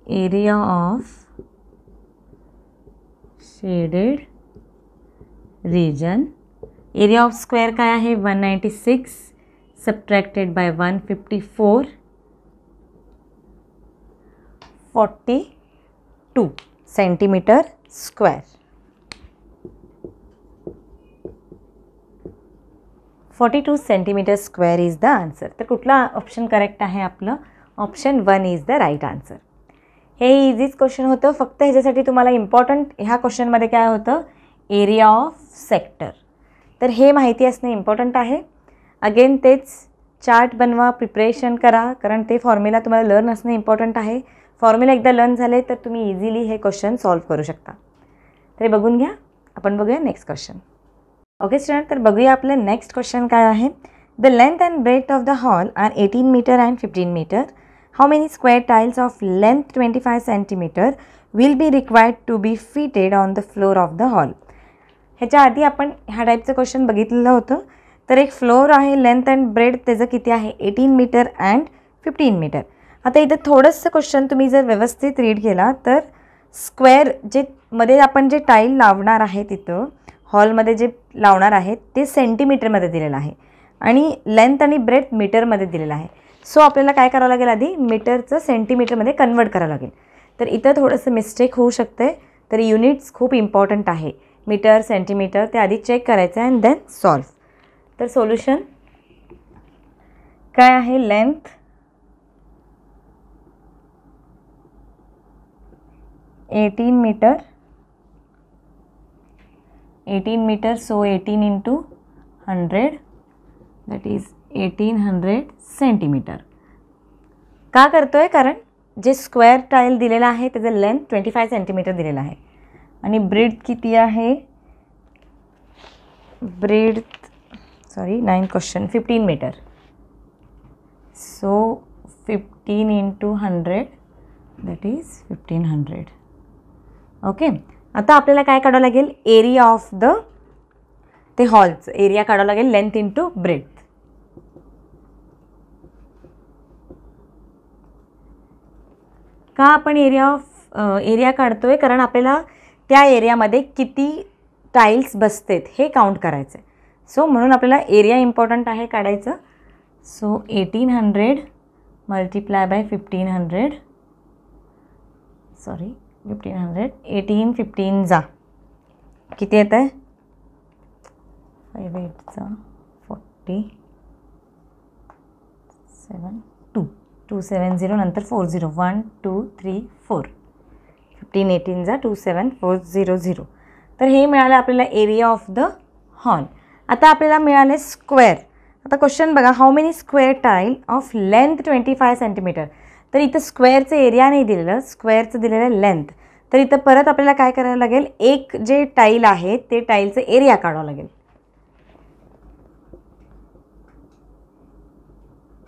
Area of shaded region. Area of square काय आहे 196 subtracted by 154 42 centimetre square. 42 centimetre square is the answer. तर कुठला ऑप्शन करेक्ट आहे आपलं? Option 1 is the right answer. हे इझीच क्वेश्चन होतं. फक्त ह्याच्यासाठी तुम्हाला इम्पॉर्टंट ह्या क्वेश्चनमध्ये काय होतं? Area of sector. तर हे माहिती असणं इम्पॉर्टंट आहे. अगेन तेच चार्ट बनवा, प्रिपरेशन करा, कारण ते फॉर्म्युला तुम्हाला लर्न असणं इम्पॉर्टंट आहे. फॉर्म्युला एकदा लर्न झाले तर तुम्ही इझिली हे क्वेश्चन सॉल्व करू शकता. तर बघून घ्या. आपण बघूया नेक्स्ट क्वेश्चन. ओके स्टुडंट, तर बघूया आपलं नेक्स्ट क्वेश्चन काय आहे. The length and breadth of the hall are 18 metre and 15 metre. How many square tiles of length 25 centimetre will be required to be fitted on the floor of the hall. ह्याच्या आधी आपण ह्या टाईपचं question बघितलेलं होतं. तर एक floor आहे, लेंथ अँड ब्रेथ त्याचं किती आहे 18 मीटर अँड 15 मीटर. आता इथं थोडंसं क्वेश्चन तुम्ही जर व्यवस्थित रीड केला तर स्क्वेअर जे मध्ये आपण जे टाईल लावणार आहे तिथं हॉलमध्ये जे लावणार आहेत ते सेंटीमीटरमध्ये दिलेलं आहे आणि लेंथ आणि ब्रेथ मीटरमध्ये दिलेलं आहे. सो आपल्याला काय करावं लागेल, आधी मीटरचं सेंटीमीटरमध्ये कन्वर्ट करावं लागेल. तर इथं थोडंसं मिस्टेक होऊ शकते. तर युनिट्स खूप इम्पॉर्टंट आहे. मीटर सेंटीमीटर ते आधी चेक करायचं आहे अँड देन सॉल्व. तर सोल्युशन काय आहे? Length 18 metre, 18 metre, so 18 into 100 that is 1800 centimetre. का करतो आहे? कारण जे स्क्वेअर टाईल दिलेलं आहे त्याचं लेंथ 25 सेंटीमीटर दिलेलं आहे आणि ब्रेथ किती आहे? Breadth 15 metre. So 15 into 100 that is 1500. Okay. आता आपल्याला काय काढावं लागेल? एरिया ऑफ द ते हॉलचं एरिया काढावं लागेल, लेंथ इंटू ब्रेथ. का आपण एरिया काढतोय? कारण आपल्याला त्या एरियामध्ये किती टाईल्स बसतेत हे काउंट करायचं आहे. सो म्हणून आपल्याला एरिया इम्पॉर्टंट आहे काढायचं. सो 1800 मल्टिप्लाय बाय 1500 1500 18 15 जा किती येत आहे? 5 8 जा 40 7 2 270 नंतर 40 1 2 3 4 15 18 जा 27400. तर हे मिळालं आपल्याला एरिया ऑफ द हॉल. आता आपल्याला मिळाले स्क्वेअर. आता क्वेश्चन बघा, how many square tile of length 25 centimetre. तर इथं स्क्वेअरचं एरिया नाही दिलेलं, स्क्वेअरचं दिलेलं लेंथ. तर इथं परत आपल्याला काय करावं लागेल? एक जे टाईल आहे ते टाईलचं एरिया काढावं लागेल.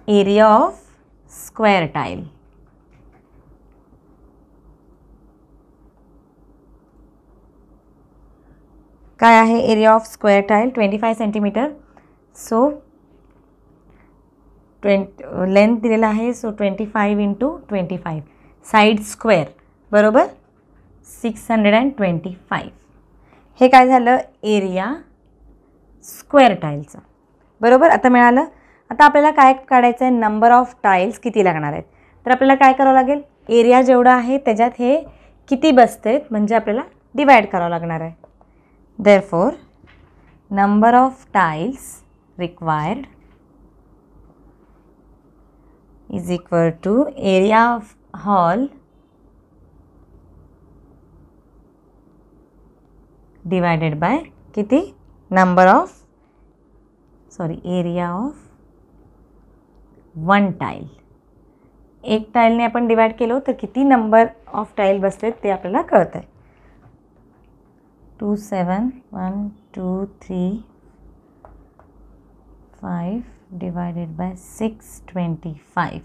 Area of square tile. काय आहे area of square tile? 25 centimetre. So length दिलेला आहे. सो 25 इंटू 25 साईड स्क्वेअर बरोबर 625. हे काय झालं? एरिया स्क्वेअर टाईलचं बरोबर. आता मिळालं. आता आपल्याला काय काढायचं आहे? नंबर ऑफ टाईल्स किती लागणार आहेत. तर आपल्याला काय करावं लागेल? एरिया जेवढा आहे त्याच्यात हे किती बसतेत म्हणजे आपल्याला डिवाइड करावं लागणार आहे. Therefore number of tiles required is equal to area of hall divided by किती? number of area of one tile. एक टाईलने आपण डिवाइड केलं तर किती नंबर ऑफ टाईल बसलेत ते आपल्याला कळत आहे. 2 7 1 2 3 5 divided by 625.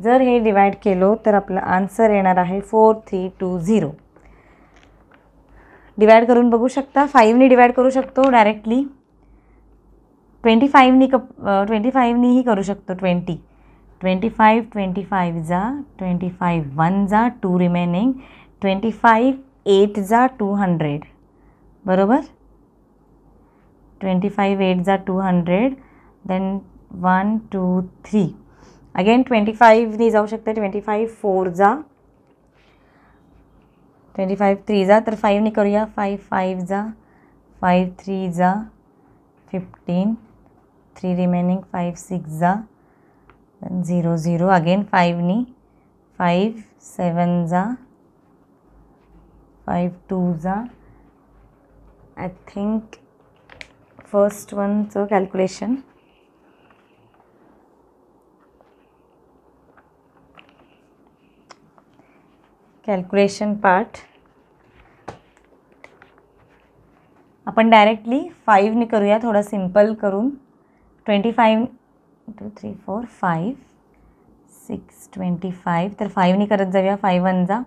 जर हे डिवाइड केलो तर आपला आन्सर येणार आहे 4320. डिवाइड करून बघू शकता. 5नी डिवाइड करू शकतो डायरेक्टली. 25नीही करू शकतो. 25 जा 25 1 जा 2 रिमेनिंग 25 8 जा 200 बरोबर. 25 8 जा 200 देन 1 2 3 अगेन 25नी जाऊ शकते. 25 4 जा 25 3 जा तर 5नी करूया. 5 5 जा 5 3 जा 15 3 रिमेनिंग 5 6 जा 0 0 अगेन 5नी 5 7 जा 5 2 जा. आय थिंक फर्स्ट वनचं कॅल्क्युलेशन पार्ट आपण डायरेक्टली 5नी करूया. थोडं सिंपल करून 25 2 3 4 5 6 25 तर 5नी करत जाऊया. 5 1 जा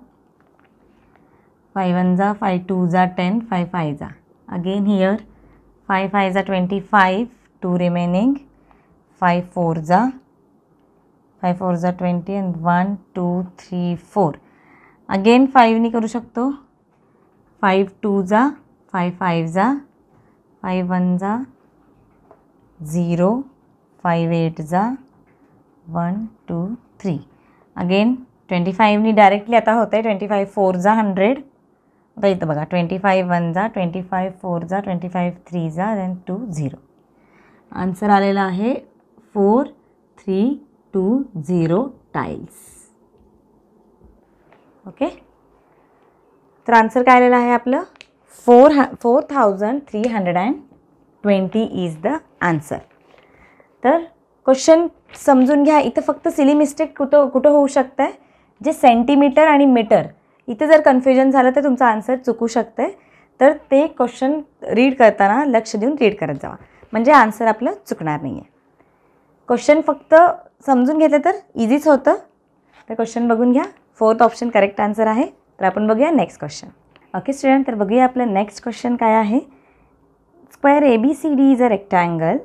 5 1 जा 5 2 जा 10 5 5 जा अगेन हियर 5 5 जा 25 2 रिमेनिंग 5 4 जा 5 4 जा 20 and 1 2 3 4 अगेन 5नी करू शकतो. 5 2 जा 5 5 जा 5 1 जा 0 5 8 जा 1 2 3 अगेन 25नी डायरेक्टली आता होतं आहे. 25 4 जा 100 आता इथं बघा 25 1 जा 25 4 जा 25 3 जा देन 2 0. आन्सर आलेला आहे 4320 टाईल्स. ओके तर आन्सर काय आलेलं आहे आपलं 4320 इज द आन्सर. तर क्वेश्चन समजून घ्या. इथं फक्त सिली मिस्टेक कुठं होऊ शकतं आहे जे सेंटीमीटर आणि मीटर इथं जर कन्फ्युजन झालं तर तुमचा आन्सर चुकू शकतं आहे. तर ते क्वेश्चन रीड करताना लक्ष देऊन रीड करत जावा म्हणजे आन्सर आपलं चुकणार नाही आहे. क्वेश्चन फक्त समजून घेतलं तर इझीच होतं. तर क्वेश्चन बघून घ्या. 4th ऑप्शन करेक्ट आन्सर आहे. तर आपण बघूया नेक्स्ट क्वेश्चन. ओके स्टुडंट तर बघूया आपलं नेक्स्ट क्वेश्चन काय आहे. Square ABCD is a rectangle.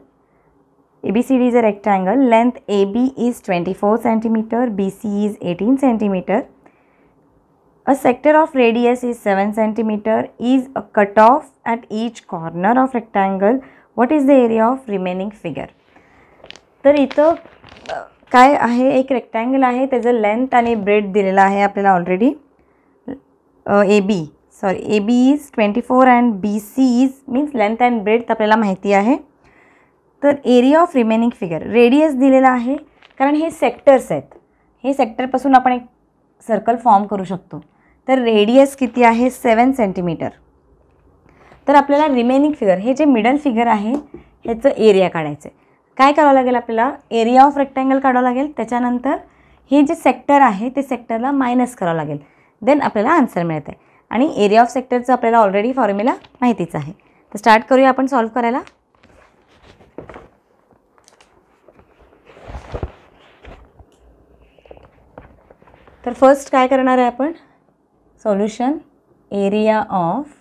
ABCD is a rectangle. Length AB is 24 centimeter. BC is 18 centimeter. A sector of radius is 7 centimeter. Is a cutoff at each corner of rectangle. What is the area of remaining figure? तर इथं काय आहे एक rectangle आहे त्याचं length आणि bread दिलेला आहे आपल्याला already. AB is 24 and BC is means length and bread आपल्याला माहिती आहे. तर area of remaining figure radius दिलेला आहे कारण हे सेक्टर्स आहेत. हे सेक्टरपासून आपण एक सर्कल फॉर्म करू शकतो. तर रेडियस किती आहे 7 सेंटीमीटर. तर आपल्याला रिमेनिंग फिगर हे जे मिडल फिगर आहे ह्याचं एरिया काढायचं आहे. काय करावं लागेल आपल्याला एरिया ऑफ रेक्टँगल काढावं लागेल. त्याच्यानंतर हे जे सेक्टर आहे ते सेक्टरला मायनस करावं लागेल. देन आपल्याला आन्सर मिळतं आहे. आणि एरिया ऑफ सेक्टरचं आपल्याला ऑलरेडी फॉर्म्युला माहितीच आहे. तर स्टार्ट करूया आपण सॉल्व्ह करायला. तर फर्स्ट काय करणार आहे आपण सोल्युशन एरिया ऑफ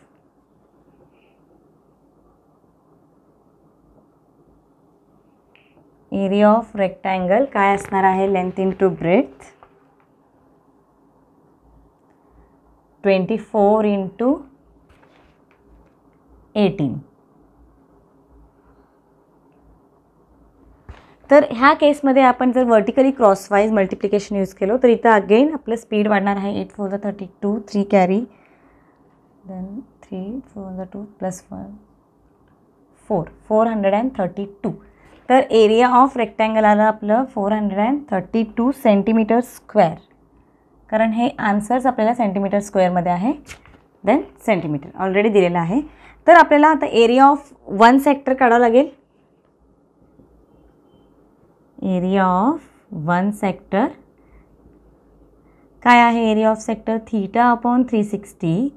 रेक्टँगल काय असणार आहे लेंथ इंटू ब्रेथ 24 इंटू 18. तर ह्या केसमध्ये आपण जर वर्टिकली क्रॉसवाईज मल्टिप्लिकेशन यूज केलो तर इथं अगेन आपलं स्पीड वाढणार आहे. 8 4 32 3 कॅरी देन 3 4 2 प्लस 1 4 432. तर एरिया ऑफ रेक्टँगल आलं आपलं 432 सेंटीमीटर स्क्वेअर कारण हे आन्सर्स आपल्याला सेंटीमीटर स्क्वेअरमध्ये आहे. देन सेंटीमीटर ऑलरेडी दिलेलं आहे. तर आपल्याला आता एरिया ऑफ 1 सेक्टर काढावं लागेल. एरिया ऑफ 1 सेक्टर काय आहे area of sector θ/360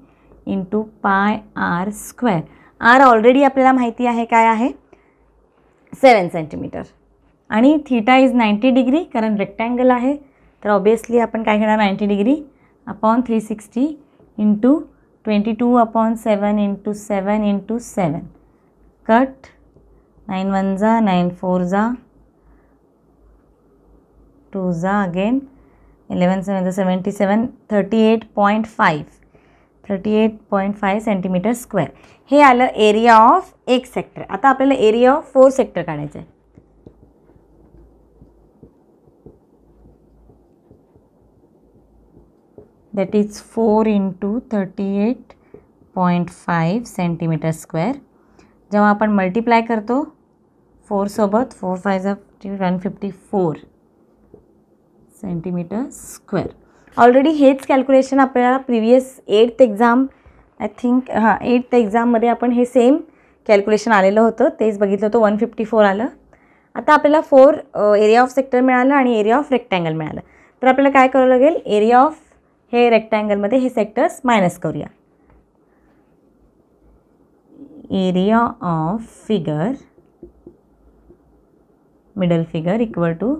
into pi r square. R already आपल्याला माहिती आहे काय आहे 7 सेंटीमीटर आणि θ इज 90 डिग्री कारण रेक्टँगल आहे. तर ऑब्वियसली आपण काय घेणार 90 degree upon 360 into 22/7 into 7 into 7 cut 9 1 जा 9 4 जा 2 जा अगेन 11 7 77 38.5 सेंटीमीटर स्क्वेअर हे आलं एरिया ऑफ एक सेक्टर. आता आपल्याला एरिया ऑफ 4 सेक्टर काढायचं आहे. That is 4 into 38.5 centimetre square. जेव्हा आपण मल्टिप्लाय करतो 4 सोबत 4 5 154 सेंटीमीटर स्क्वेअर. ऑलरेडी हेच कॅल्क्युलेशन आपल्याला previous 8th exam I think 8th एक्झाममध्ये आपण हे सेम कॅल्क्युलेशन आलेलं होतं, तेच बघितलं होतं. 154 आलं. आता आपल्याला 4 एरिया ऑफ सेक्टर मिळालं आणि एरिया ऑफ रेक्टँगल मिळालं. तर आपल्याला काय करावं लागेल, एरिया ऑफ हे रेक्टँगलमध्ये हे सेक्टर्स मायनस करूया. Area of figure middle figure equal to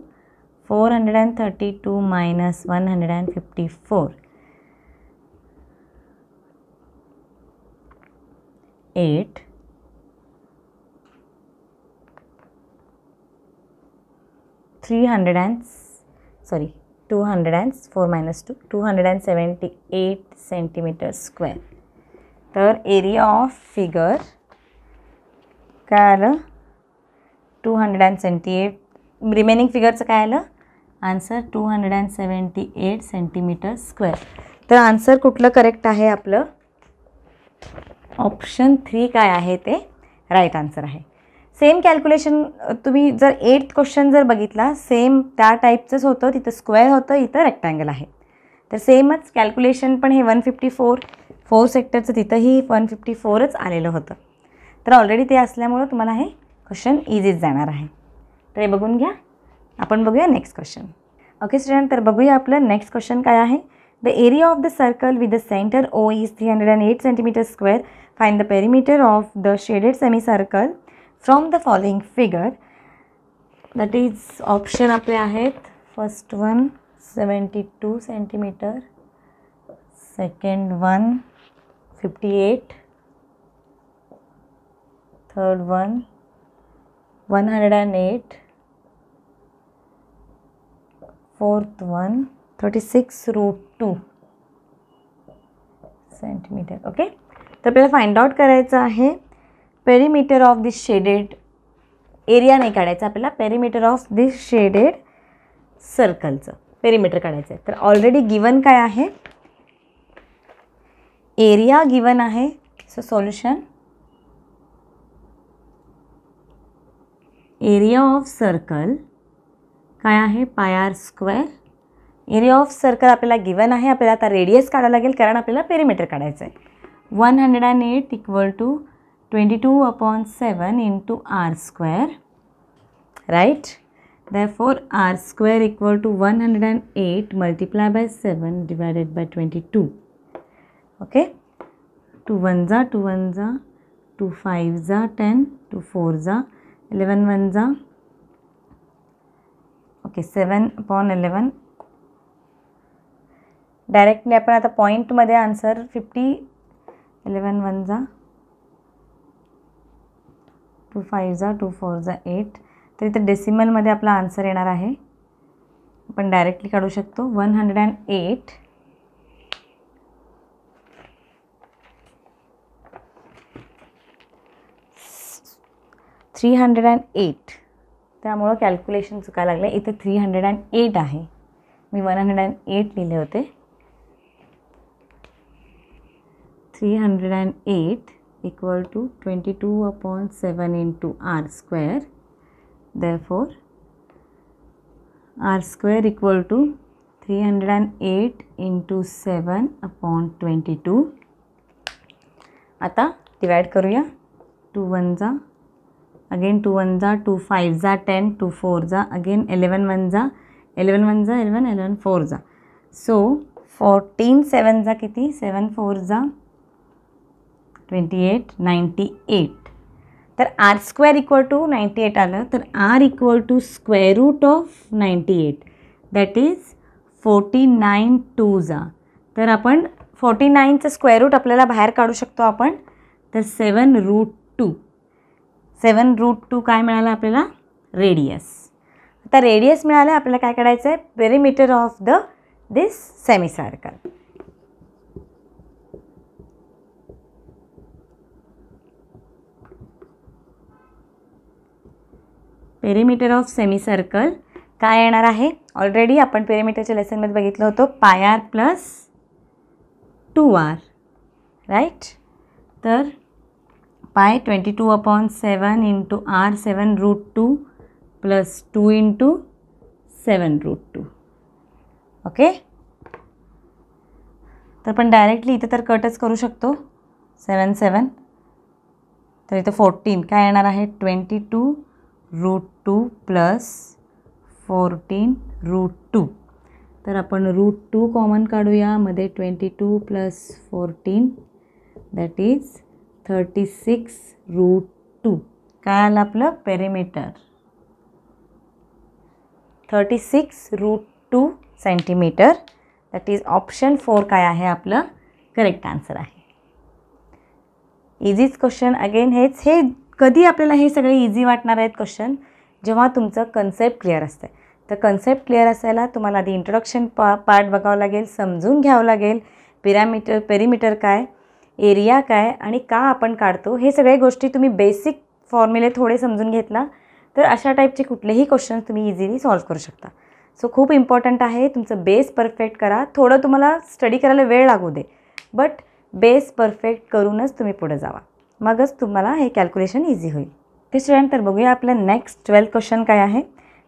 432 minus 154 8 204 minus 2 278 centimetre square. तर एरिया ऑफ फिगर काय आलं 278. रिमेनिंग फिगरचं काय आलं आन्सर 278 सेंटीमीटर स्क्वेअर. तर आन्सर कुठलं करेक्ट आहे आपलं, ऑप्शन 3 काय आहे ते राईट आन्सर आहे. सेम कॅल्क्युलेशन तुम्ही जर 8th क्वेश्चन जर बघितला सेम त्या टाईपचंच होतं, तिथं स्क्वेअर होतं, इथं रेक्टँगल आहे. तर सेमच कॅल्क्युलेशन पण हे 154 4 सेक्टरचं तिथंही 154च आलेलं होतं. तर ऑलरेडी ते असल्यामुळं तुम्हाला हे क्वेश्चन इझीच जाणार आहे. तर हे बघून घ्या. आपण बघूया नेक्स्ट क्वेश्चन. ओके स्टुडंट, तर बघूया आपलं नेक्स्ट क्वेश्चन काय आहे. The area of the circle with the centre O is 308 centimetre square. Find the perimeter of the shaded semi circle from the following figure. That is option आपले आहेत. First one 72 centimetre, second one 58, third one 108, fourth one 36√2 centimetre. Okay, तर आपल्याला find out करायचं आहे perimeter of this shaded. Area नाही काढायचा आपल्याला, perimeter of this shaded सर्कलचं पेरीमीटर काढायचं आहे. तर ऑलरेडी गिवन काय आहे, एरिया गिवन आहे. So solution area of circle काय आहे πr². एरिया ऑफ सर्कल आपल्याला गिवन आहे. आपल्याला आता रेडियस काढायला लागेल कारण आपल्याला पेरीमीटर काढायचं आहे. 108 equal to 22/7 into r². Right, therefore r² equal to 108 multiply by 7 divided by 22. Okay, 2 1 जा 2 1 जा 2 5 जा 10 2 4 जा 11 1 जा ओके 7/11. डायरेक्टली आपण आता पॉईंटमध्ये आन्सर 50. 11 1 जा 2 5 जा 2 4 जा 8. तर इथे डेसिमलमध्ये आपला आन्सर येणार आहे. आपण डायरेक्टली काढू शकतो 108 308. त्यामुळं कॅल्क्युलेशन चुकायला लागलं. इथे 308 आहे, मी 108 लिहिले होते. 308 equal to 22/7 into r². therefore r² equal to 308 into 7/22. आता डिवाइड करूया. 2 1 जा अगेन 2 1 जा 2 5 जा 10 2 4 जा अगेन 11 1 जा 11 1 जा 11 11 4 जा. सो 14 7 जा किती 7 4 जा 28 98. तर r² इक्वल टू 98 आलं. तर r equal to square root of 98 that is 49 2 जा, तर आपण 49चं स्क्वेअर रूट आपल्याला बाहेर काढू शकतो आपण. तर 7√2. 7√2 काय मिळालं आपल्याला? रेडियस. आता रेडियस मिळालं, आपल्याला काय काढायचं आहे? Perimeter of this semicircle. Perimeter of semicircle काय येणार आहे? ऑलरेडी आपण पेरिमीटरच्या लेसनमध्ये बघितलं होतं, πr प्लस 2r, राईट. तर पाय 22/7 into r 7√2 plus 2 into 7√2. Okay. तर आपण डायरेक्टली इथं तर कटच करू शकतो. 7 7, तर इथं 14 काय येणार आहे? 22√2 प्लस 14√2. तर आपण √2 कॉमन काढूया. मध्ये 22 प्लस 14 दॅट इज 36√2. काय आलं आपलं? Perimeter 36√2 centimetre. That is option 4 काय आहे आपलं? करेक्ट आन्सर आहे. इझीच क्वेश्चन. अगेन हे कधी आपल्याला हे सगळे इझी वाटणार आहेत क्वेश्चन? जेव्हा तुमचं कन्सेप्ट क्लिअर असतं. तर कन्सेप्ट क्लिअर असायला तुम्हाला आधी इंट्रोडक्शन पार्ट बघावं लागेल, समजून घ्यावं लागेल. पेरिमीटर काय, एरिया काय आणि का आपण काढतो, हे सगळ्या गोष्टी तुम्ही बेसिक फॉर्म्युले थोडे समजून घेतला तर अशा टाईपचे कुठलेही क्वेश्चन तुम्ही इझिली सॉल्व्ह करू शकता. सो खूप इम्पॉर्टंट आहे, तुमचं बेस परफेक्ट करा. थोडं तुम्हाला स्टडी करायला वेळ लागू दे, बट बेस परफेक्ट करूनच तुम्ही पुढे जावा, मगच तुम्हाला हे कॅल्क्युलेशन इझी होईल. ते स्टुडंट, तर बघूया आपलं नेक्स्ट 12th क्वेश्चन काय आहे.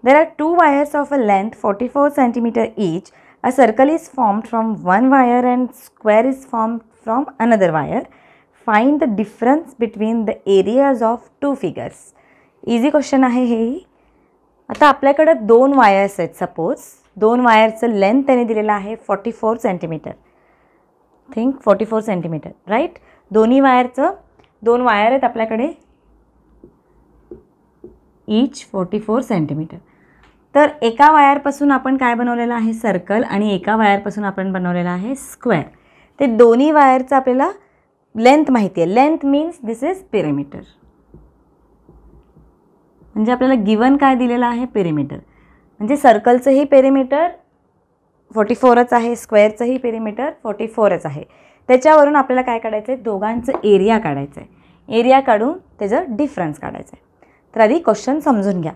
There are 2 wires of a length 44 cm each. A circle is formed from one wire and square is formed from another wire. Find the difference between the areas of two figures. Easy question आहे हेही. आता आपल्याकडं 2 wires आहेत. Suppose 2 वायरचं length त्याने दिलेलं आहे 44 cm. Think 44 cm, right. दोन्ही वायरचं 2 wire आहेत आपल्याकडे, ईच 44 cm. तर एका वायरपासून आपण काय बनवलेलं आहे? सर्कल. आणि एका वायरपासून आपण बनवलेलं आहे स्क्वेअर. ते दोन्ही वायरचं आपल्याला लेंथ माहिती आहे. Length means this is perimeter. म्हणजे आपल्याला गिवन काय दिलेलं आहे? पेरिमीटर. म्हणजे सर्कलचंही पेरिमीटर 44च आहे, स्क्वेअरचंही पेरिमीटर 44च आहे. त्याच्यावरून आपल्याला काय काढायचं आहे? दोघांचं एरिया काढायचं आहे. एरिया काढून त्याचं डिफरन्स काढायचं आहे. तर आधी क्वेश्चन समजून घ्या.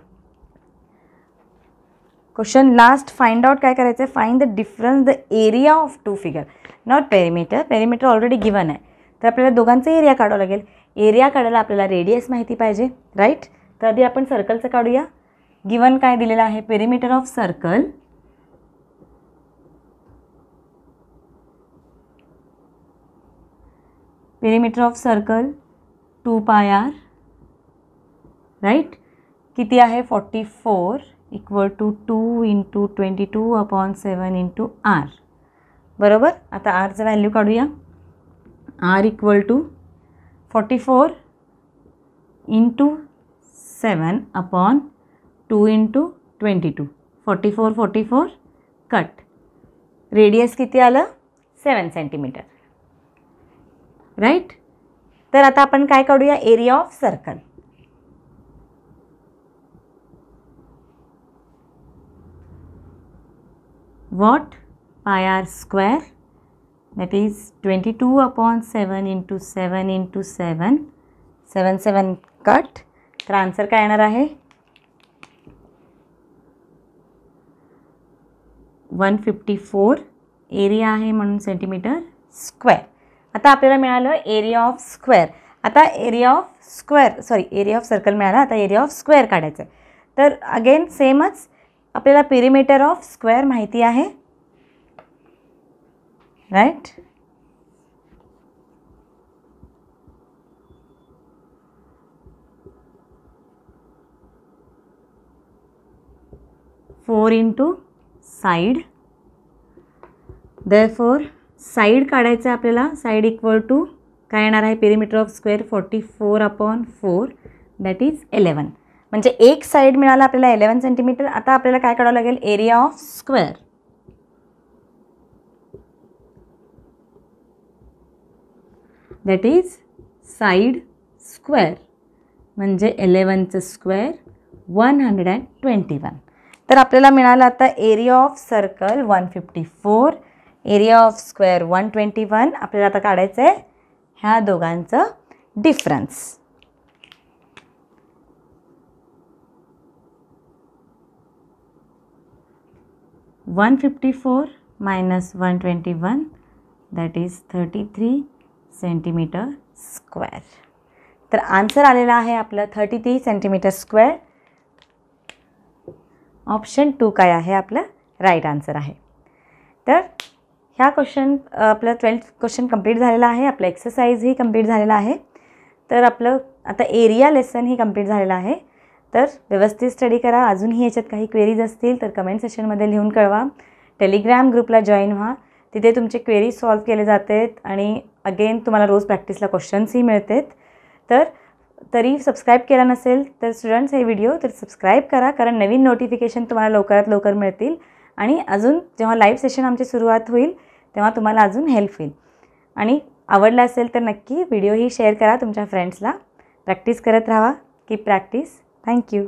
क्वेश्चन लास्ट फाइंड आउट काय करायचं आहे? Find the difference the area of 2 figure, not perimeter. Perimeter already given आहे. तर आपल्याला दोघांचं एरिया काढावं लागेल. एरिया काढायला आपल्याला रेडियस माहिती पाहिजे, राईट. तर आधी आपण सर्कलचं काढूया. गिवन काय दिलेलं आहे? Perimeter of circle perimeter of circle 2πr, right. किती आहे? 44 equal to 2 into 22/7 into r, बरोबर. आता rचं व्हॅल्यू काढूया. r equal to 44 into 7/2 into 22. 44 44 cut. Radius किती आलं? 7 cm, राईट. तर आता आपण काय काढूया? Area of circle. What? πr square, that is 22/7 into 7 into 7, 7 7 cut. तर आन्सर काय येणार आहे? 154 एरिया आहे म्हणून सेंटीमीटर स्क्वेअर. आता आपल्याला मिळालं एरिया ऑफ स्क्वेअर. आता एरिया ऑफ सर्कल मिळाला. आता एरिया ऑफ स्क्वेअर काढायचं आहे. तर अगेन सेमच आपल्याला पेरिमीटर ऑफ स्क्वेअर माहिती आहे, right. Four into side. Therefore side काढायचं आहे आपल्याला. साईड इक्वल टू काय येणार आहे? Perimeter of square 44/4 that is 11. म्हणजे एक साईड मिळाला आपल्याला 11 cm. आता आपल्याला काय काढावं लागेल? Area of square. That is side square म्हणजे 11चं स्क्वेअर 121. तर आपल्याला मिळालं आता area of circle 154, area of square 121. आपल्याला आता काढायचं आहे ह्या दोघांचं difference. (154 minus 121) that is 33 centimetre square. तर आन्सर आलेला आहे आपलं 33 सेंटीमीटर स्क्वेअर. ऑप्शन 2 काय आहे आपलं राईट आन्सर आहे. तर ह्या क्वेश्चन आपलं 12th क्वेश्चन कंप्लीट झालेला आहे. आपलं एक्सरसाइजही कंप्लीट झालेला आहे. तर आपलं आता एरिया लेसनही कंप्लीट झालेला आहे. तर व्यवस्थित स्टडी करा. अजूनही याच्यात काही क्वेरीज असतील तर कमेंट सेक्शनमध्ये लिहून कळवा. टेलिग्राम ग्रुपला जॉईन व्हा. तिथे तुमचे क्वेरी सॉल्व केले जातात आणि अगेन तुम्हाला रोज प्रॅक्टिसला क्वेश्चन्सही मिळतात. तर तरी सबस्क्राईब केला नसेल तर स्टुडंट्स हे व्हिडिओ तर सबस्क्राईब करा, कारण नवीन नोटिफिकेशन तुम्हाला लवकरात लवकर मिळतील आणि अजून जेव्हा लाईव्ह सेशन आमची सुरुवात होईल तेव्हा तुम्हाला अजून हेल्प होईल. आणि आवडला असेल तर नक्की व्हिडिओही शेअर करा तुमच्या फ्रेंड्सला. प्रॅक्टिस करत राहा. Keep practice. थँक्यू.